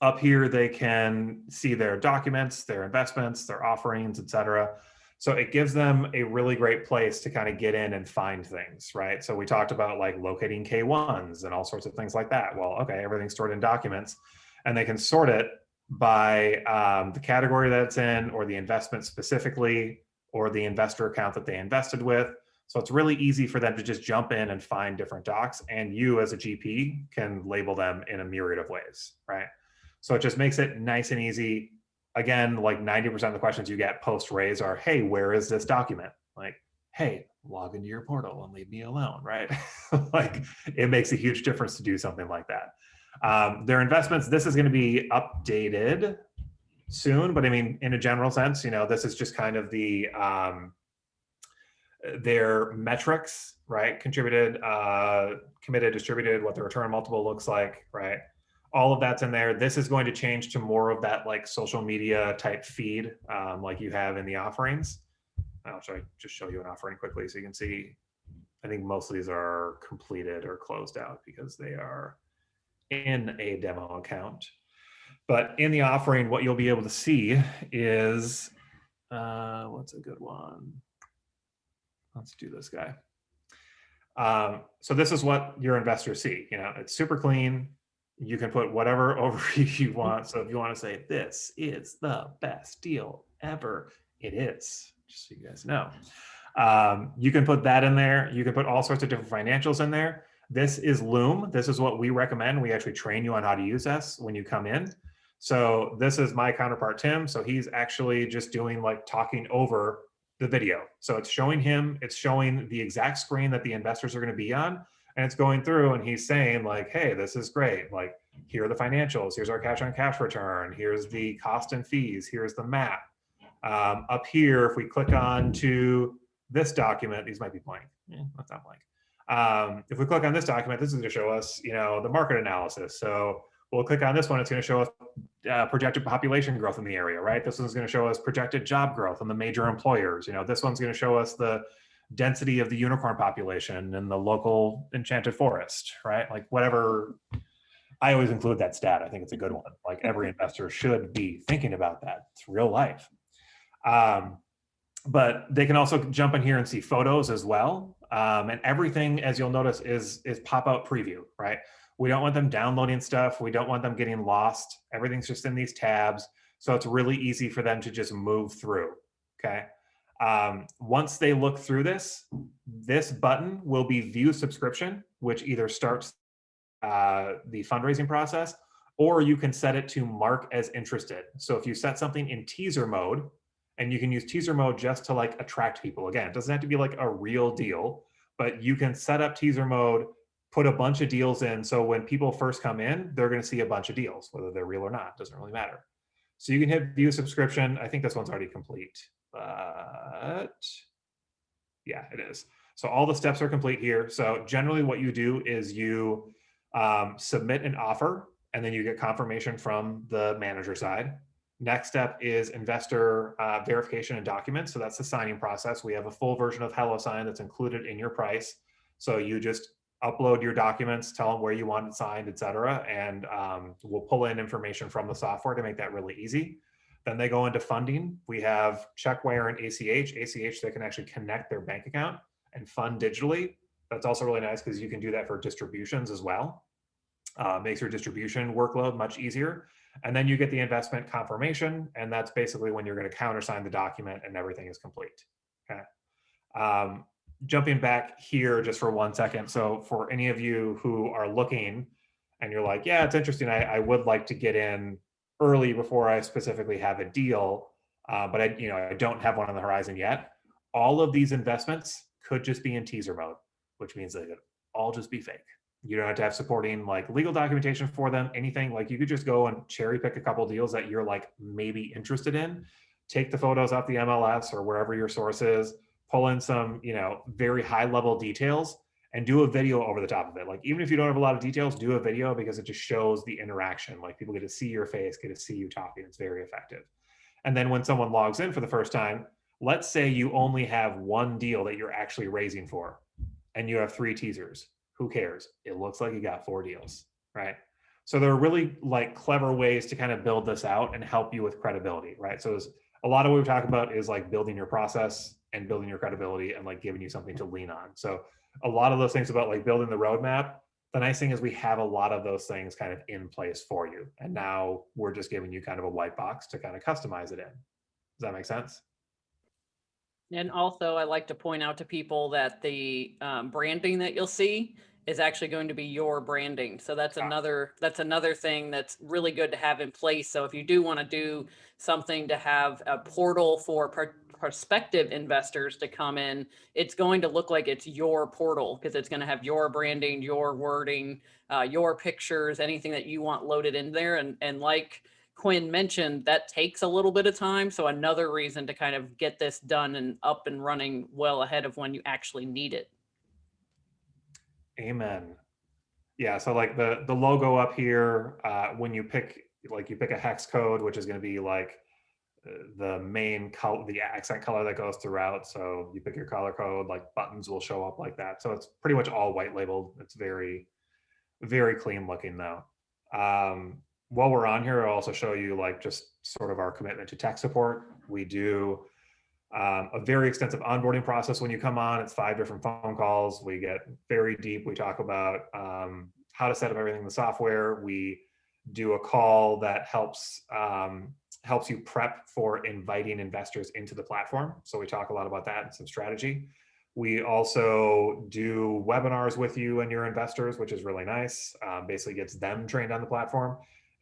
Speaker 2: Up here, they can see their documents, their investments, their offerings, etc. So it gives them a really great place to kind of get in and find things, right? So we talked about like locating K1s and all sorts of things like that. Well, okay, everything's stored in documents, and they can sort it by the category that it's in, or the investment specifically, or the investor account that they invested with. So it's really easy for them to just jump in and find different docs, and you as a GP can label them in a myriad of ways, right? So it just makes it nice and easy. Again, like 90% of the questions you get post raise are, hey, where is this document? Like, hey, log into your portal and leave me alone, right? Like, it makes a huge difference to do something like that. Their investments, this is going to be updated soon, but I mean, in a general sense, you know, this is just kind of the their metrics, right? Contributed, committed, distributed, what the return multiple looks like, right? All of that's in there. This is going to change to more of that like social media type feed, like you have in the offerings. I'll just show you an offering quickly so you can see. I think most of these are completed or closed out because they are in a demo account. But in the offering, what you'll be able to see is, what's a good one? Let's do this guy. So this is what your investors see. You know, it's super clean. You can put whatever overview you want. So if you want to say, this is the best deal ever, it is, just so you guys know. You can put that in there. You can put all sorts of different financials in there. This is Loom. This is what we recommend. We actually train you on how to use this when you come in. So this is my counterpart, Tim. So he's actually just doing like talking over the video. So it's showing him, it's showing the exact screen that the investors are going to be on. And it's going through and he's saying like, hey, this is great. Like, here are the financials. Here's our cash on cash return. Here's the cost and fees. Here's the map. Up here, if we click on to this document, these might be blank. That's not blank. If we click on this document, this is going to show us, you know, the market analysis. So we'll click on this one. It's going to show us projected population growth in the area, right? This one's going to show us projected job growth on the major employers. You know, this one's going to show us the density of the unicorn population in the local enchanted forest, right? Like whatever. I always include that stat. I think it's a good one. Like every investor should be thinking about that. It's real life. But they can also jump in here and see photos as well. And everything, as you'll notice, is pop-out preview, right? We don't want them downloading stuff. We don't want them getting lost. Everything's just in these tabs. So it's really easy for them to just move through, okay? Once they look through this, this button will be view subscription, which either starts the fundraising process, or you can set it to mark as interested. So if you set something in teaser mode, and you can use teaser mode just to like attract people. Again, it doesn't have to be like a real deal, but you can set up teaser mode, put a bunch of deals in. So when people first come in, they're going to see a bunch of deals, whether they're real or not, doesn't really matter. So you can hit view subscription. I think this one's already complete, but Yeah, it is. So all the steps are complete here. So generally what you do is you submit an offer and then you get confirmation from the manager side. Next step is investor verification and documents. So that's the signing process. We have a full version of HelloSign that's included in your price. So you just upload your documents, tell them where you want it signed, et cetera. And we'll pull in information from the software to make that really easy. Then they go into funding. We have Checkwire and ACH. ACH, they can actually connect their bank account and fund digitally. That's also really nice because you can do that for distributions as well. Makes your distribution workload much easier. And then you get the investment confirmation, and that's basically when you're going to countersign the document and everything is complete. Okay. Jumping back here just for 1 second. So for any of you who are looking and you're like, yeah, it's interesting, I would like to get in early before I specifically have a deal, but I don't have one on the horizon yet. All of these investments could just be in teaser mode, which means they could all just be fake. You don't have to have supporting like legal documentation for them, anything. Like you could just go and cherry pick a couple deals that you're like maybe interested in, take the photos off the MLS or wherever your source is, pull in some, very high level details and do a video over the top of it. Like even if you don't have a lot of details, do a video because it just shows the interaction. Like people get to see your face, get to see you talking. It's very effective. And then when someone logs in for the first time, let's say you only have one deal that you're actually raising for and you have 3 teasers. Who cares? It looks like you got 4 deals, right? So there are really like clever ways to kind of build this out and help you with credibility, right? So a lot of what we talk about is like building your process and building your credibility and like giving you something to lean on. So a lot of those things about like building the roadmap, the nice thing is we have a lot of those things kind of in place for you. And now we're just giving you kind of a white box to kind of customize it in. Does that make sense?
Speaker 1: And also, I like to point out to people that the branding that you'll see is actually going to be your branding. So that's another thing that's really good to have in place. So if you do want to do something to have a portal for prospective investors to come in, it's going to look like it's your portal because it's going to have your branding, your wording, your pictures, anything that you want loaded in there. And like Quinn mentioned, that takes a little bit of time. So another reason to kind of get this done and up and running well ahead of when you actually need it.
Speaker 2: Amen. Yeah, so like the logo up here, when you pick a hex code, which is going to be like the main color, the accent color that goes throughout. So you pick your color code, like buttons will show up like that. So it's pretty much all white labeled. It's very, very clean looking though. While we're on here, I'll also show you like just sort of our commitment to tech support. We do a very extensive onboarding process when you come on. It's 5 different phone calls. We get very deep. We talk about how to set up everything in the software. We do a call that helps you prep for inviting investors into the platform. So we talk a lot about that and some strategy. We also do webinars with you and your investors, which is really nice. Basically gets them trained on the platform.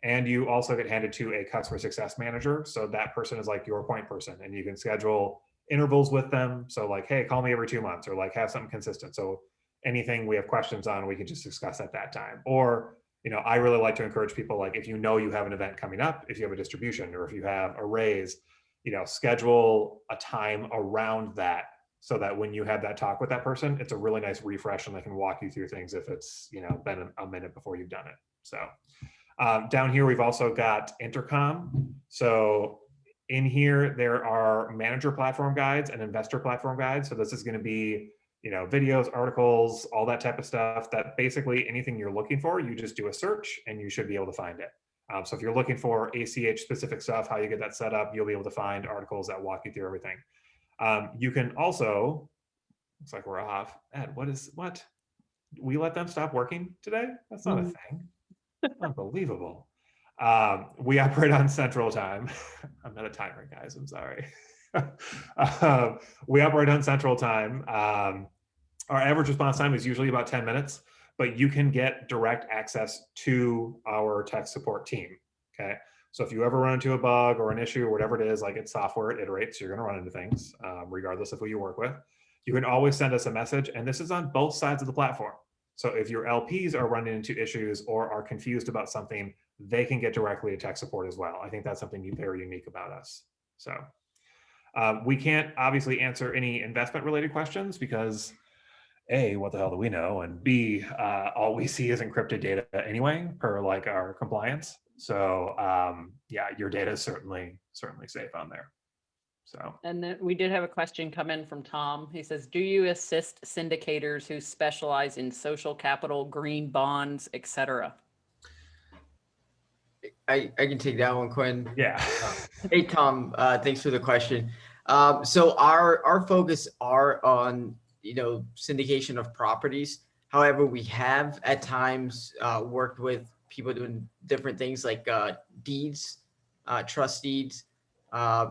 Speaker 2: And you also get handed to a customer success manager. So that person is like your point person and you can schedule intervals with them. So like, hey, call me every 2 months or like have something consistent. So anything we have questions on, we can just discuss at that time. Or, I really like to encourage people, like if you have an event coming up, if you have a distribution or if you have a raise, schedule a time around that so that when you have that talk with that person, it's a really nice refresh and they can walk you through things if it's, been a minute before you've done it. So down here, we've also got intercom. So in here, there are manager platform guides and investor platform guides. So this is going to be, videos, articles, all that type of stuff that basically anything you're looking for, you just do a search and you should be able to find it. So if you're looking for ACH specific stuff, how you get that set up, you'll be able to find articles that walk you through everything. You can also, looks like we're off. Ed, what? We let them stop working today? That's not a thing. Unbelievable. We operate on Central Time. I'm not a timer, guys. I'm sorry. We operate on Central Time. Our average response time is usually about 10 minutes, but you can get direct access to our tech support team. Okay. So if you ever run into a bug or an issue or whatever it is, like it's software, it iterates, you're going to run into things, regardless of who you work with. You can always send us a message, and this is on both sides of the platform. So if your LPs are running into issues or are confused about something, they can get directly to tech support as well. I think that's something very unique about us. So We can't obviously answer any investment related questions because A, what the hell do we know? And B, all we see is encrypted data anyway, per like our compliance. So yeah, your data is certainly safe on there. So.
Speaker 1: And then we did have a question come in from Tom. He says, do you assist syndicators who specialize in social capital, green bonds, etc.?
Speaker 3: I can take that one, Quinn.
Speaker 2: Yeah.
Speaker 3: Hey, Tom, thanks for the question. So our focus are on, syndication of properties. However, we have at times worked with people doing different things like deeds, trust deeds.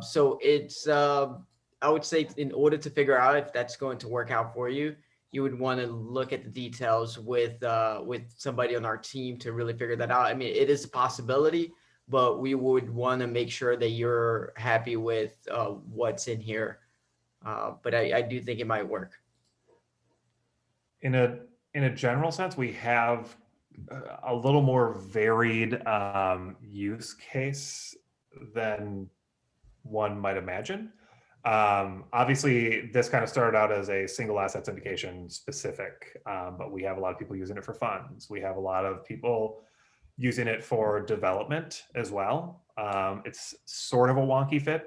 Speaker 3: So it's, I would say in order to figure out if that's going to work out for you, you would want to look at the details with somebody on our team to really figure that out. I mean, it is a possibility, but we would want to make sure that you're happy with what's in here. But I do think it might work.
Speaker 2: In a general sense, we have a little more varied use case than one might imagine. Obviously, this kind of started out as a single asset syndication specific, but we have a lot of people using it for funds. We have a lot of people using it for development as well. It's sort of a wonky fit,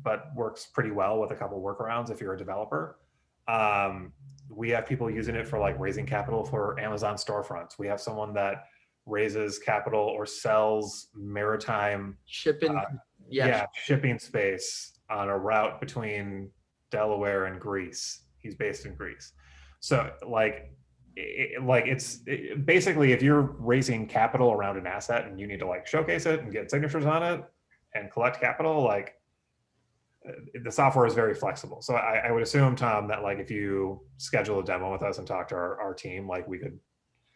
Speaker 2: but works pretty well with a couple workarounds if you're a developer. We have people using it for like raising capital for Amazon storefronts. We have someone that raises capital or sells maritime
Speaker 3: Shipping,
Speaker 2: shipping space on a route between Delaware and Greece. He's based in Greece. So it's basically, if you're raising capital around an asset and you need to like showcase it and get signatures on it and collect capital, like the software is very flexible. So I would assume, Tom, that like if you schedule a demo with us and talk to our team, like we could.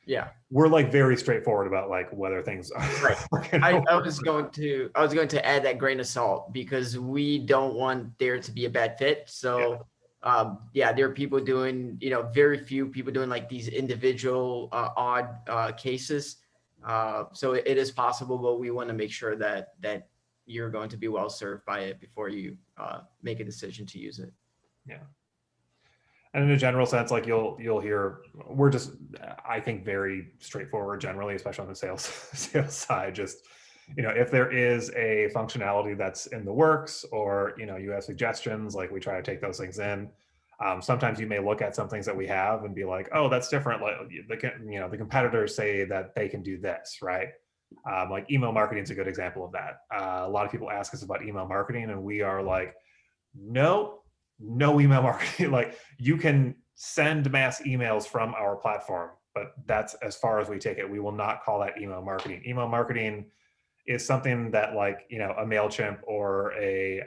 Speaker 2: Yeah, we're like very straightforward about like whether things are
Speaker 3: right. I was going to add that grain of salt because we don't want there to be a bad fit. So there are people doing, very few people doing like these individual odd cases. So it is possible, but we want to make sure that you're going to be well served by it before you make a decision to use it.
Speaker 2: Yeah. And in a general sense, like you'll hear, we're just, I think, very straightforward generally, especially on the sales side. Just, if there is a functionality that's in the works or, you have suggestions, like we try to take those things in. Sometimes you may look at some things that we have and be like, oh, that's different. Like the competitors say that they can do this, right? Like email marketing is a good example of that. A lot of people ask us about email marketing and we are like, no email marketing. Like you can send mass emails from our platform, but that's as far as we take it. We will not call that email marketing. Email marketing is something that like, a MailChimp or a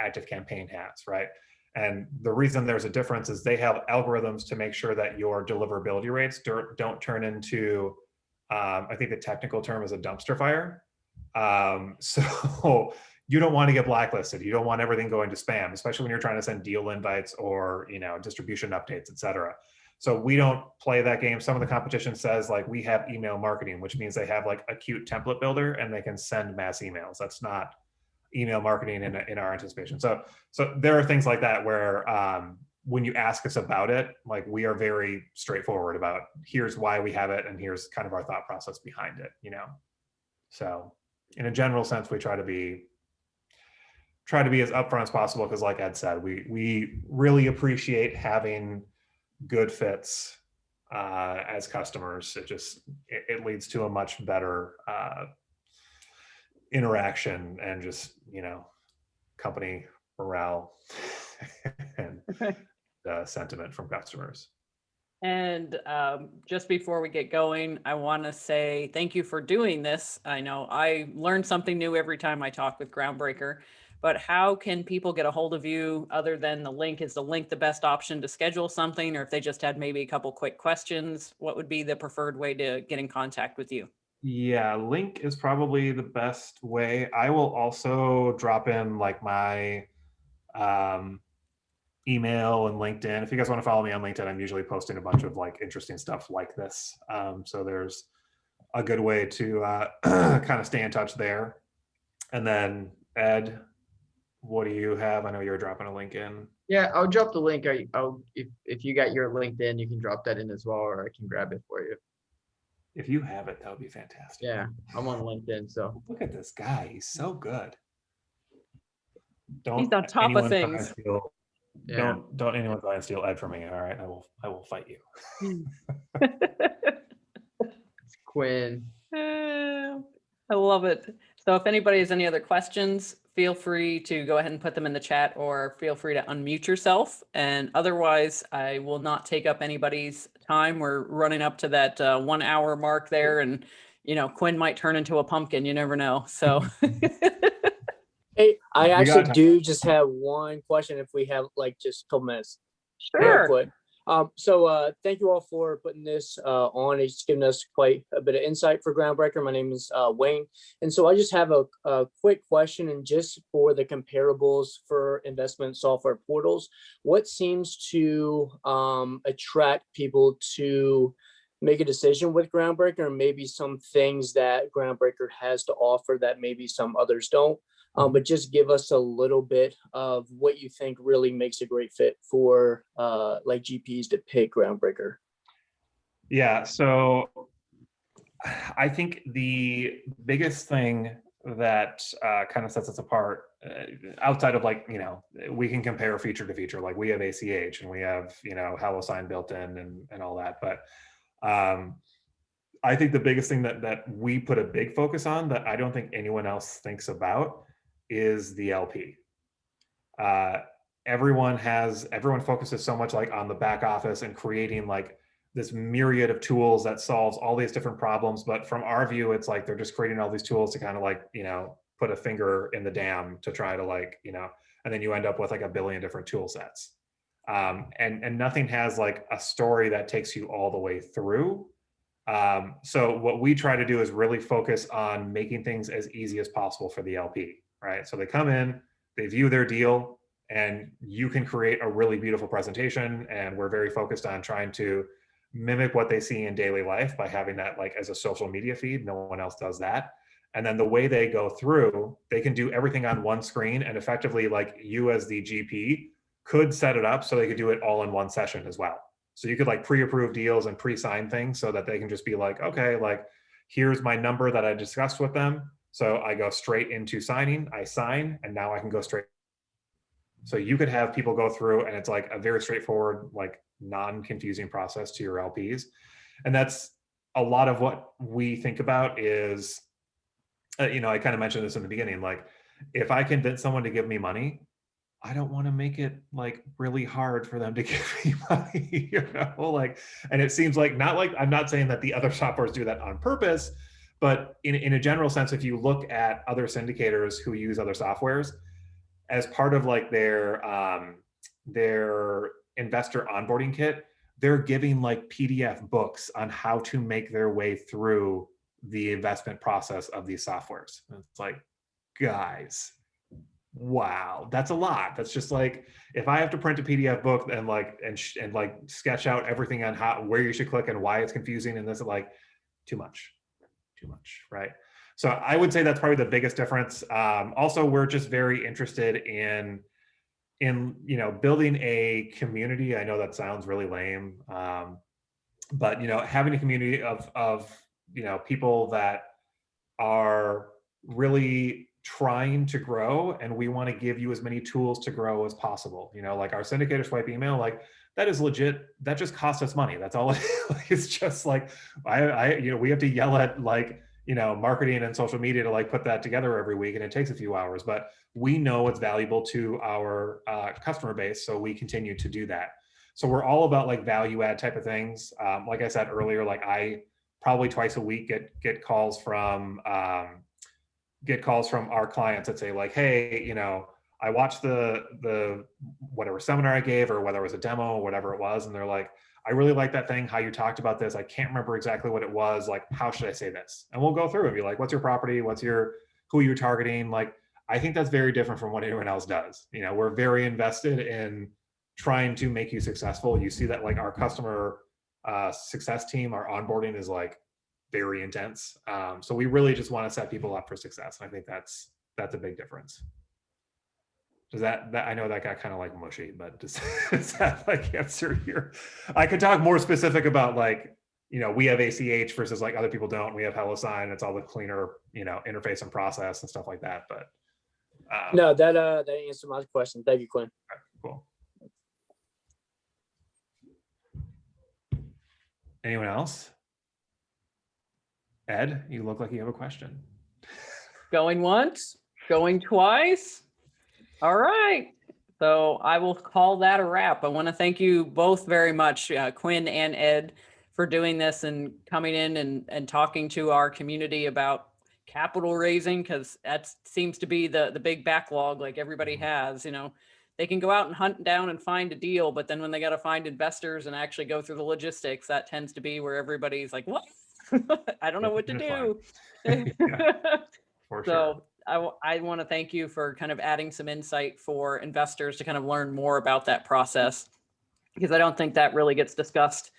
Speaker 2: ActiveCampaign has, right? And the reason there's a difference is they have algorithms to make sure that your deliverability rates don't turn into, I think the technical term is a dumpster fire. So you don't want to get blacklisted. You don't want everything going to spam, especially when you're trying to send deal invites or, distribution updates, et cetera. So we don't play that game. Some of the competition says like we have email marketing, which means they have like a cute template builder and they can send mass emails. That's not email marketing in our anticipation. So there are things like that where when you ask us about it, like we are very straightforward about here's why we have it and here's kind of our thought process behind it, So in a general sense, we try to be as upfront as possible because like Ed said, we really appreciate having good fits as customers. It leads to a much better interaction and just, company morale and sentiment from customers.
Speaker 1: And just before we get going, I want to say thank you for doing this. I know I learn something new every time I talk with Groundbreaker, but how can people get a hold of you other than the link? Is the link the best option to schedule something? Or if they just had maybe a couple quick questions, what would be the preferred way to get in contact with you?
Speaker 2: Yeah, link is probably the best way. I will also drop in like my email and LinkedIn. If you guys want to follow me on LinkedIn, I'm usually posting a bunch of like interesting stuff like this. So there's a good way to kind of stay in touch there. And then Ed, what do you have? I know you're dropping a link in.
Speaker 3: Yeah, I'll drop the link. I'll if you got your LinkedIn, you can drop that in as well, or I can grab it for you.
Speaker 2: If you have it, that would be fantastic.
Speaker 3: Yeah, I'm on LinkedIn, so
Speaker 2: Look at this guy. He's so good.
Speaker 1: He's on top of
Speaker 2: anyone try and
Speaker 1: things.
Speaker 2: steal-
Speaker 3: yeah.
Speaker 2: Don't anyone try and steal Ed from me. All right. I will fight you.
Speaker 3: It's Quinn.
Speaker 1: I love it. So if anybody has any other questions, feel free to go ahead and put them in the chat, or feel free to unmute yourself. And otherwise, I will not take up anybody's time. We're running up to that 1 hour mark there, and Quinn might turn into a pumpkin. You never know. So
Speaker 4: Hey, I
Speaker 2: We got
Speaker 4: actually
Speaker 2: time.
Speaker 4: do just have one question if we have like just a couple minutes. Real
Speaker 1: sure.
Speaker 4: quick. So thank you all for putting this on. It's given us quite a bit of insight for Groundbreaker. My name is Wayne. And so I just have a quick question, and just for the comparables for investment software portals, what seems to attract people to make a decision with Groundbreaker, and maybe some things that Groundbreaker has to offer that maybe some others don't? But just give us a little bit of what you think really makes a great fit for like GPs to pick Groundbreaker.
Speaker 2: Yeah. So I think the biggest thing that kind of sets us apart, outside of like, we can compare feature to feature, like we have ACH and we have, HelloSign built in and all that. But I think the biggest thing that we put a big focus on that I don't think anyone else thinks about is the LP. Everyone focuses so much like on the back office and creating like this myriad of tools that solves all these different problems. But from our view, it's like they're just creating all these tools to kind of like, put a finger in the dam to try to like, and then you end up with like a billion different tool sets. And nothing has like a story that takes you all the way through. So what we try to do is really focus on making things as easy as possible for the LP, right? So they come in, they view their deal, and you can create a really beautiful presentation. And we're very focused on trying to mimic what they see in daily life by having that like as a social media feed. No one else does that. And then the way they go through, they can do everything on one screen, and effectively like you as the GP could set it up so they could do it all in one session as well. So you could like pre-approve deals and pre-sign things so that they can just be like, okay, like here's my number that I discussed with them. So I go straight into signing, I sign, and now I can go straight. So you could have people go through, and it's like a very straightforward, like non-confusing process to your LPs. And that's a lot of what we think about is, I kind of mentioned this in the beginning, like if I convince someone to give me money, I don't want to make it like really hard for them to give me money, like, and it seems like I'm not saying that the other softwares do that on purpose, but in a general sense, if you look at other syndicators who use other softwares as part of like their investor onboarding kit, they're giving like PDF books on how to make their way through the investment process of these softwares. And it's like, guys, wow, that's a lot. That's just like, if I have to print a PDF book and like sketch out everything on where you should click and why it's confusing, and this is like too much, right? So I would say that's probably the biggest difference. Also, we're just very interested in building a community. I know that sounds really lame, but having a community of people that are really trying to grow, and we want to give you as many tools to grow as possible. Like our syndicator swipe email, like that is legit. That just costs us money. That's all. It's just like we have to yell at like marketing and social media to like put that together every week, and it takes a few hours. But we know it's valuable to our customer base, so we continue to do that. So we're all about like value add type of things. Like I said earlier, like I probably twice a week get calls from our clients that say like, hey, I watched the whatever seminar I gave, or whether it was a demo or whatever it was, and they're like, I really like that thing, how you talked about this. I can't remember exactly what it was. Like, how should I say this? And we'll go through and be like, what's your property? Who you're targeting? Like, I think that's very different from what anyone else does. We're very invested in trying to make you successful. You see that like our customer success team, our onboarding is like very intense. So we really just want to set people up for success. And I think that's a big difference. Does that I know that got kind of like mushy, but does that like answer here? I could talk more specific about like, we have ACH versus like other people don't. We have HelloSign. It's all the cleaner, interface and process and stuff like that. But
Speaker 4: No, that answered my question. Thank you, Quinn.
Speaker 2: cool. Anyone else? Ed, you look like you have a question.
Speaker 1: Going once, going twice. All right. So I will call that a wrap. I want to thank you both very much, Quinn and Ed, for doing this and coming in and talking to our community about capital raising, because that seems to be the big backlog like everybody has. They can go out and hunt down and find a deal, but then when they got to find investors and actually go through the logistics, that tends to be where everybody's like, what? I don't know what to do.
Speaker 2: For sure.
Speaker 1: So I want to thank you for kind of adding some insight for investors to kind of learn more about that process, because I don't think that really gets discussed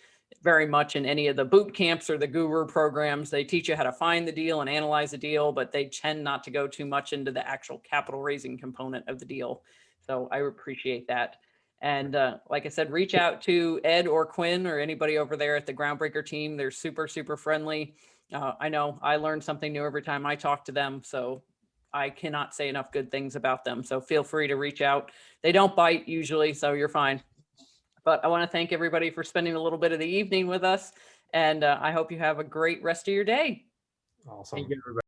Speaker 1: very much in any of the boot camps or the guru programs. They teach you how to find the deal and analyze the deal, but they tend not to go too much into the actual capital raising component of the deal. So I appreciate that. And like I said, reach out to Ed or Quinn or anybody over there at the Groundbreaker team. They're super, super friendly. I know I learn something new every time I talk to them. So I cannot say enough good things about them. So feel free to reach out. They don't bite usually, so you're fine. But I want to thank everybody for spending a little bit of the evening with us. And I hope you have a great rest of your day.
Speaker 2: Awesome.
Speaker 3: Thank you, everybody.